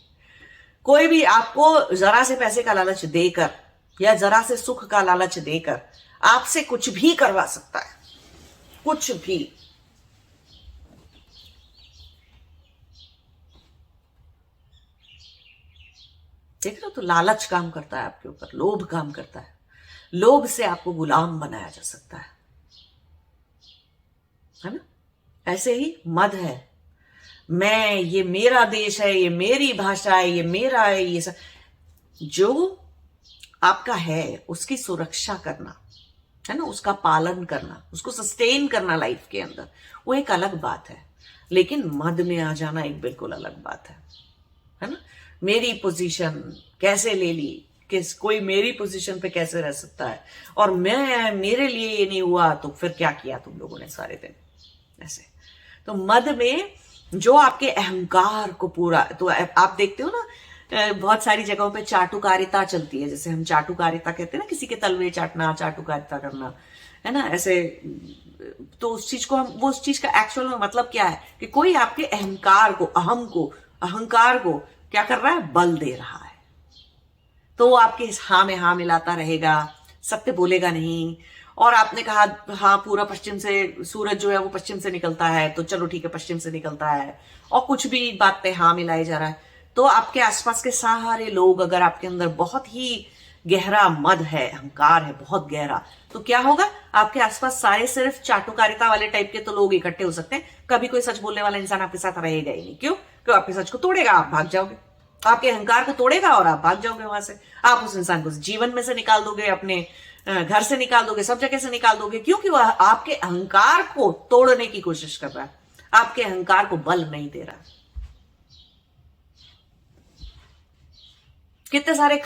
कोई भी आपको जरा से पैसे का लालच देकर या जरा से सुख का लालच देकर आपसे कुछ भी करवा सकता है, कुछ भी। देख रहे हो, तो लालच काम करता है आपके ऊपर, लोभ काम करता है। लोभ से आपको गुलाम बनाया जा सकता है ना। ऐसे ही मद है, मैं, ये मेरा देश है, ये मेरी भाषा है, ये मेरा है, ये सब जो आपका है उसकी सुरक्षा करना है ना, उसका पालन करना, उसको सस्टेन करना लाइफ के अंदर, वो एक अलग बात है। लेकिन मद में आ जाना एक बिल्कुल अलग बात है ना। मेरी पोजीशन कैसे ले ली, किस कोई मेरी पोजीशन पे कैसे रह सकता है, और मैं, मेरे लिए ये नहीं हुआ तो फिर क्या किया तुम लोगों ने सारे दिन, ऐसे। तो मद में जो आपके अहंकार को पूरा, तो आप देखते हो ना बहुत सारी जगहों पे चाटुकारिता चलती है, जैसे हम चाटुकारिता कहते हैं ना, किसी के तलवे चाटना, चाटुकारिता करना, है ना, ऐसे। तो उस चीज को हम, वो उस चीज का एक्चुअल में मतलब क्या है कि कोई आपके अहंकार को, अहंकार को क्या कर रहा है, बल दे रहा है। तो वो आपके हाँ में हाँ मिलाता रहेगा, सत्य बोलेगा नहीं। और आपने कहा हाँ पूरा पश्चिम से, सूरज जो है वो पश्चिम से निकलता है, तो चलो ठीक है पश्चिम से निकलता है, और कुछ भी बात पे हाँ मिलाया जा रहा है। तो आपके आसपास के सारे लोग, अगर आपके अंदर बहुत ही गहरा मद है, अहंकार है बहुत गहरा, तो क्या होगा, आपके आसपास सारे सिर्फ चाटुकारिता वाले टाइप के तो लोग इकट्ठे हो सकते हैं। कभी कोई सच बोलने वाला इंसान आपके साथ रहेगा ही नहीं। क्यों? क्यों? आपके सच को तोड़ेगा, आप भाग जाओगे, आपके अहंकार को तोड़ेगा और आप भाग जाओगे वहां से। आप उस इंसान को जीवन में से निकाल दोगे, अपने घर से निकाल दोगे, सब जगह से निकाल दोगे, क्योंकि वह आपके अहंकार को तोड़ने की कोशिश कर रहा है, आपके अहंकार को बल नहीं दे रहा। कितने सारे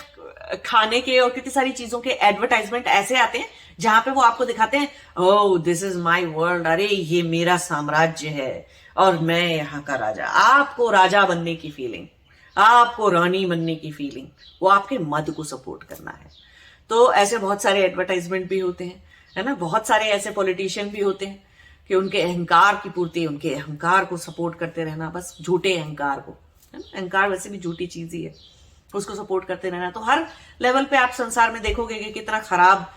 खाने के और कितनी सारी चीजों के एडवर्टाइजमेंट ऐसे आते हैं जहां पे वो आपको दिखाते हैं, oh this is my world, अरे ये मेरा साम्राज्य है और मैं यहाँ का राजा। आपको राजा बनने की फीलिंग, आपको रानी बनने की फीलिंग, वो आपके मद को सपोर्ट करना है। तो ऐसे बहुत सारे एडवर्टाइजमेंट भी होते हैं, है ना। बहुत सारे ऐसे पॉलिटिशियन भी होते हैं कि उनके अहंकार की पूर्ति, उनके अहंकार को सपोर्ट करते रहना, बस झूठे अहंकार को, है ना। अहंकार वैसे भी झूठी चीज ही है, उसको सपोर्ट करते रहना। तो हर लेवल पे आप संसार में देखोगे कि कितना खराब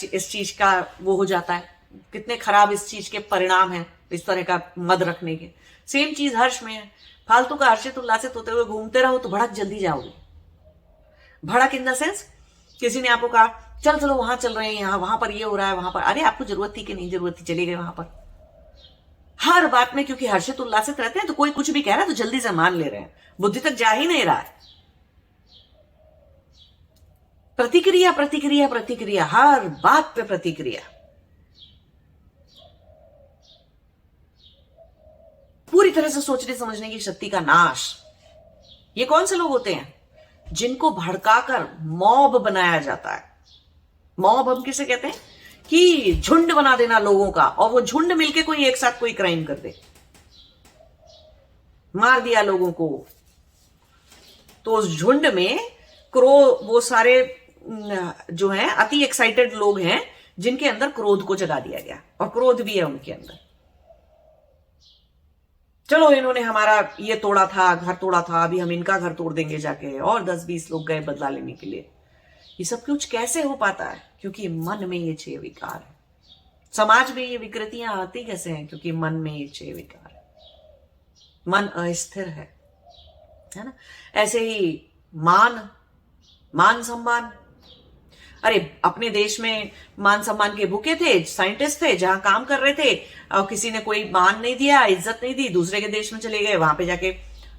इस चीज का वो हो जाता है, कितने खराब इस चीज के परिणाम हैं इस तरह का मद रखने के। सेम चीज हर्ष में है, फालतू का हर्षित उल्लासित होते हुए घूमते रहो तो भड़क जल्दी जाओगे। भड़क इन द सेंस, किसी ने आपको कहा चल चलो वहां चल रहे हैं, यहाँ वहां पर ये हो रहा है, वहां पर, अरे आपको जरूरत थी कि नहीं जरूरत थी, चले गए वहां पर। हर बात में क्योंकि हर्षित उल्लासित रहते हैं तो कोई कुछ भी कह रहा है तो जल्दी से मान ले रहे हैं, बुद्धि तक जा ही नहीं रहा है। प्रतिक्रिया प्रतिक्रिया प्रतिक्रिया, हर बात पे प्रतिक्रिया, पूरी तरह से सोचने समझने की शक्ति का नाश। ये कौन से लोग होते हैं? जिनको भड़काकर मॉब बनाया जाता है। मॉब हम किसे कहते हैं? कि झुंड बना देना लोगों का, और वो झुंड मिलके कोई एक साथ कोई क्राइम कर दे, मार दिया लोगों को, तो उस झुंड में वो सारे जो है अति एक्साइटेड लोग हैं जिनके अंदर क्रोध को जगा दिया गया, और क्रोध भी है उनके अंदर। चलो इन्होंने हमारा ये तोड़ा था, घर तोड़ा था, अभी हम इनका घर तोड़ देंगे जाके, और 10-20 लोग गए बदला लेने के लिए। ये सब कुछ कैसे हो पाता है? क्योंकि मन में ये 6 विकार है। समाज में ये विकृतियां आती कैसे हैं? क्योंकि मन में ये 6 विकार है, मन अस्थिर है ना। ऐसे ही मान सम्मान, अरे अपने देश में मान सम्मान के भूखे थे, साइंटिस्ट थे जहां काम कर रहे थे, और किसी ने कोई मान नहीं दिया, इज्जत नहीं दी, दूसरे के देश में चले गए, वहां पे जाके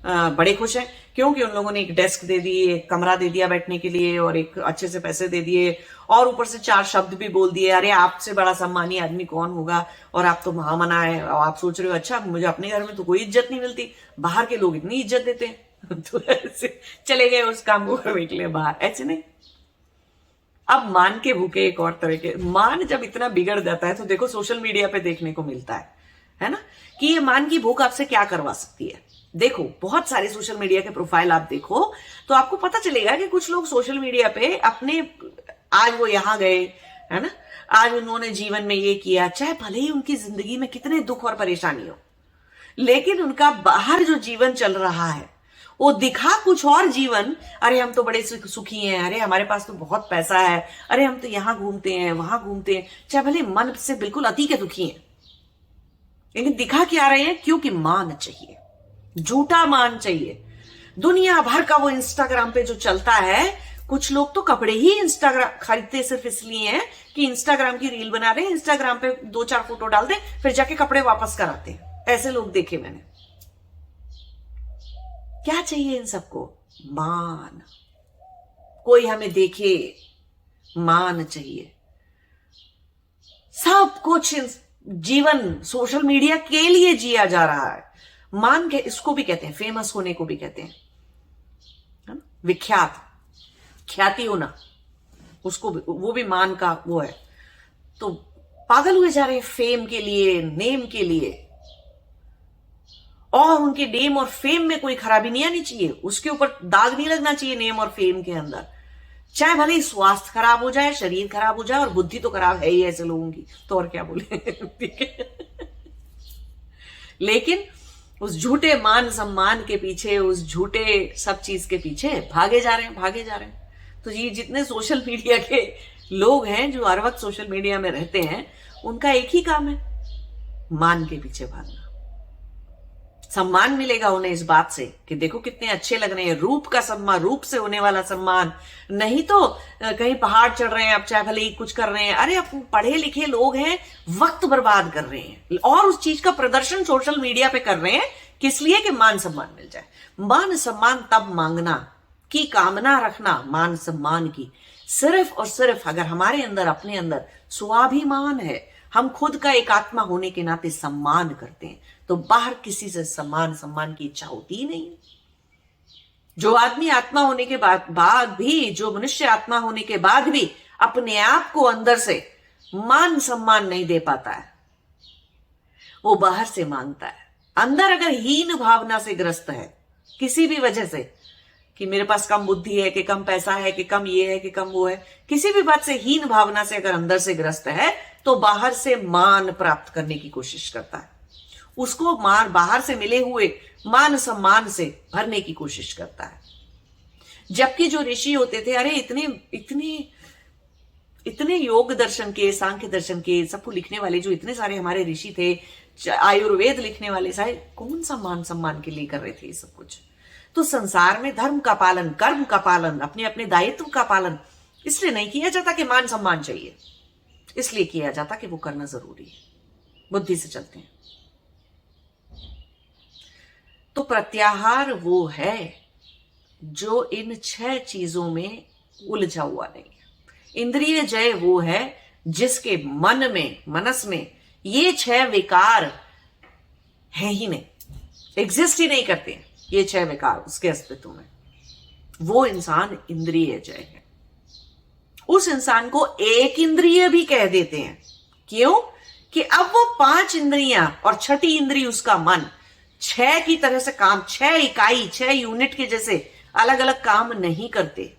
बड़े खुश हैं। क्योंकि उन लोगों ने एक डेस्क दे दी, एक कमरा दे दिया बैठने के लिए, और एक अच्छे से पैसे दे दिए, और ऊपर से 4 शब्द भी बोल दिए, अरे आपसे बड़ा सम्मानीय आदमी कौन होगा, और आप तो महामना है। और आप सोच रहे हो अच्छा मुझे अपने घर में तो कोई इज्जत नहीं मिलती, बाहर के लोग इतनी इज्जत देते हैं तो ऐसे चले गए उस काम को करने के लिए बाहर, ऐसे नहीं। अब मान के भूखे एक और तरह के मान जब इतना बिगड़ जाता है तो देखो सोशल मीडिया पे देखने को मिलता है ना, कि ये मान की भूख आपसे क्या करवा सकती है। देखो, बहुत सारे सोशल मीडिया के प्रोफाइल आप देखो तो आपको पता चलेगा कि कुछ लोग सोशल मीडिया पे अपने, आज वो यहां गए, है ना, आज उन्होंने जीवन में ये किया, चाहे भले ही उनकी जिंदगी में कितने दुख और परेशानी हो, लेकिन उनका बाहर जो जीवन चल रहा है वो दिखा कुछ और जीवन। अरे हम तो बड़े सुखी हैं, अरे हमारे पास तो बहुत पैसा है, अरे हम तो यहां घूमते हैं वहां घूमते हैं, चाहे भले मन से बिल्कुल अति के दुखी हैं, लेकिन दिखा क्या रहे हैं? क्योंकि मान चाहिए, झूठा मान चाहिए। दुनिया भर का वो इंस्टाग्राम पे जो चलता है, कुछ लोग तो कपड़े ही इंस्टाग्राम खरीदते सिर्फ इसलिए हैं कि इंस्टाग्राम की रील बना रहे हैं, इंस्टाग्राम पे 2-4 फोटो डाल दे, फिर जाके कपड़े वापस कराते हैं। ऐसे लोग देखे मैंने। क्या चाहिए इन सबको? मान। कोई हमें देखे, मान चाहिए। सब कुछ जीवन सोशल मीडिया के लिए जिया जा रहा है। मान के इसको भी कहते हैं, फेमस होने को भी कहते हैं, है ना? विख्यात, ख्याति होना, उसको भी, वो भी मान का वो है। तो पागल हुए जा रहे हैं फेम के लिए, नेम के लिए। और उनके नेम और फेम में कोई खराबी नहीं आनी चाहिए, उसके ऊपर दाग नहीं लगना चाहिए नेम और फेम के अंदर। चाहे भले ही स्वास्थ्य खराब हो जाए, शरीर खराब हो जाए, और बुद्धि तो खराब है ही ऐसे लोगों की, तो और क्या बोले। ठीक है, लेकिन उस झूठे मान सम्मान के पीछे, उस झूठे सब चीज के पीछे भागे जा रहे हैं, भागे जा रहे हैं। तो ये जितने सोशल मीडिया के लोग हैं जो हर वक्त सोशल मीडिया में रहते हैं, उनका एक ही काम है, मान के पीछे भागना। सम्मान मिलेगा उन्हें इस बात से कि देखो कितने अच्छे लग रहे हैं, रूप का सम्मान, रूप से होने वाला सम्मान। नहीं तो कहीं पहाड़ चढ़ रहे हैं, अब चाहे भले ही कुछ कर रहे हैं, अरे अब पढ़े लिखे लोग हैं, वक्त बर्बाद कर रहे हैं और उस चीज का प्रदर्शन सोशल मीडिया पे कर रहे हैं, किस लिए? कि मान सम्मान मिल जाए। मान सम्मान तब मांगना की कामना रखना, मान सम्मान की, सिर्फ और सिर्फ अगर हमारे अंदर, अपने अंदर स्वाभिमान है, हम खुद का एक आत्मा होने के नाते सम्मान करते हैं, तो बाहर किसी से सम्मान की इच्छा होती ही नहीं। जो आदमी आत्मा होने के बाद भी, जो मनुष्य आत्मा होने के बाद भी अपने आप को अंदर से मान सम्मान नहीं दे पाता है, वो बाहर से मांगता है। अंदर अगर हीन भावना से ग्रस्त है किसी भी वजह से, कि मेरे पास कम बुद्धि है, कि कम पैसा है, कि कम ये है, कि कम वो है, किसी भी बात से हीन भावना से अगर अंदर से ग्रस्त है, तो बाहर से मान प्राप्त करने की कोशिश करता है, उसको मान, बाहर से मिले हुए मान सम्मान से भरने की कोशिश करता है। जबकि जो ऋषि होते थे, अरे इतने इतने इतने योग दर्शन के, सांख्य दर्शन के, सबको लिखने वाले जो इतने सारे हमारे ऋषि थे, आयुर्वेद लिखने वाले सारे, कौन सा मान सम्मान के लिए कर रहे थे ये सब कुछ? तो संसार में धर्म का पालन, कर्म का पालन, अपने अपने दायित्व का पालन इसलिए नहीं किया जाता कि मान सम्मान चाहिए, इसलिए किया जाता कि वो करना जरूरी है, बुद्धि से चलते हैं। तो प्रत्याहार वो है जो इन 6 चीजों में उलझा हुआ नहीं है। इंद्रिय जय वो है जिसके मन में, मनस में ये 6 विकार है ही नहीं, एग्जिस्ट ही नहीं करते हैं ये 6 विकार उसके अस्तित्व में, वो इंसान इंद्रिय जय है। उस इंसान को एक इंद्रिय भी कह देते हैं। क्यों? कि अब वो 5 इंद्रियां और 6ठी इंद्रिय उसका मन 6 की तरह से काम, 6 इकाई, 6 यूनिट के जैसे अलग अलग काम नहीं करते,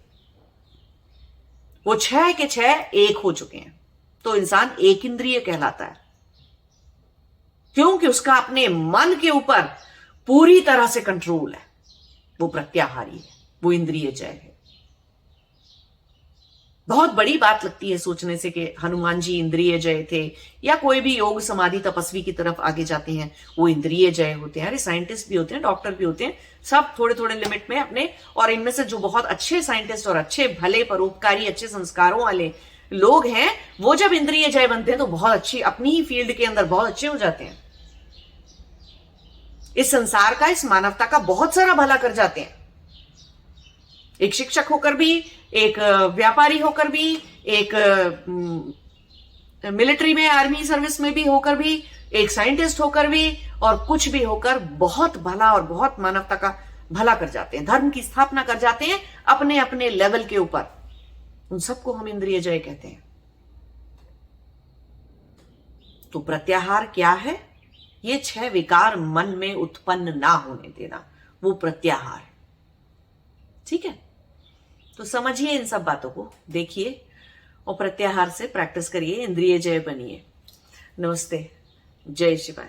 वो 6 के 6 एक हो चुके हैं, तो इंसान एक इंद्रिय कहलाता है। क्योंकि उसका अपने मन के ऊपर पूरी तरह से कंट्रोल है, वो प्रत्याहारी है, वो इंद्रिय जय है। बहुत बड़ी बात लगती है सोचने से कि हनुमान जी इंद्रिय जय थे, या कोई भी योग समाधि तपस्वी की तरफ आगे जाते हैं वो इंद्रिय जय होते हैं। अरे साइंटिस्ट भी होते हैं, डॉक्टर भी होते हैं, सब थोड़े थोड़े लिमिट में अपने, और इनमें से जो बहुत अच्छे साइंटिस्ट और अच्छे भले परोपकारी अच्छे संस्कारों वाले लोग हैं, वो जब इंद्रिय जय बनते हैं तो बहुत अच्छी, अपनी ही फील्ड के अंदर बहुत अच्छे हो जाते हैं, इस संसार का, इस मानवता का बहुत सारा भला कर जाते हैं। एक शिक्षक होकर भी, एक व्यापारी होकर भी, एक मिलिट्री में, आर्मी सर्विस में भी होकर भी, एक साइंटिस्ट होकर भी, और कुछ भी होकर बहुत भला और बहुत मानवता का भला कर जाते हैं, धर्म की स्थापना कर जाते हैं अपने अपने लेवल के ऊपर। उन सबको हम इंद्रिय जय कहते हैं। तो प्रत्याहार क्या है? ये 6 विकार मन में उत्पन्न ना होने देना, वो प्रत्याहार। ठीक है, तो समझिए इन सब बातों को, देखिए और प्रत्याहार से प्रैक्टिस करिए, इंद्रिय जय बनिए। नमस्ते, जय शिवाय।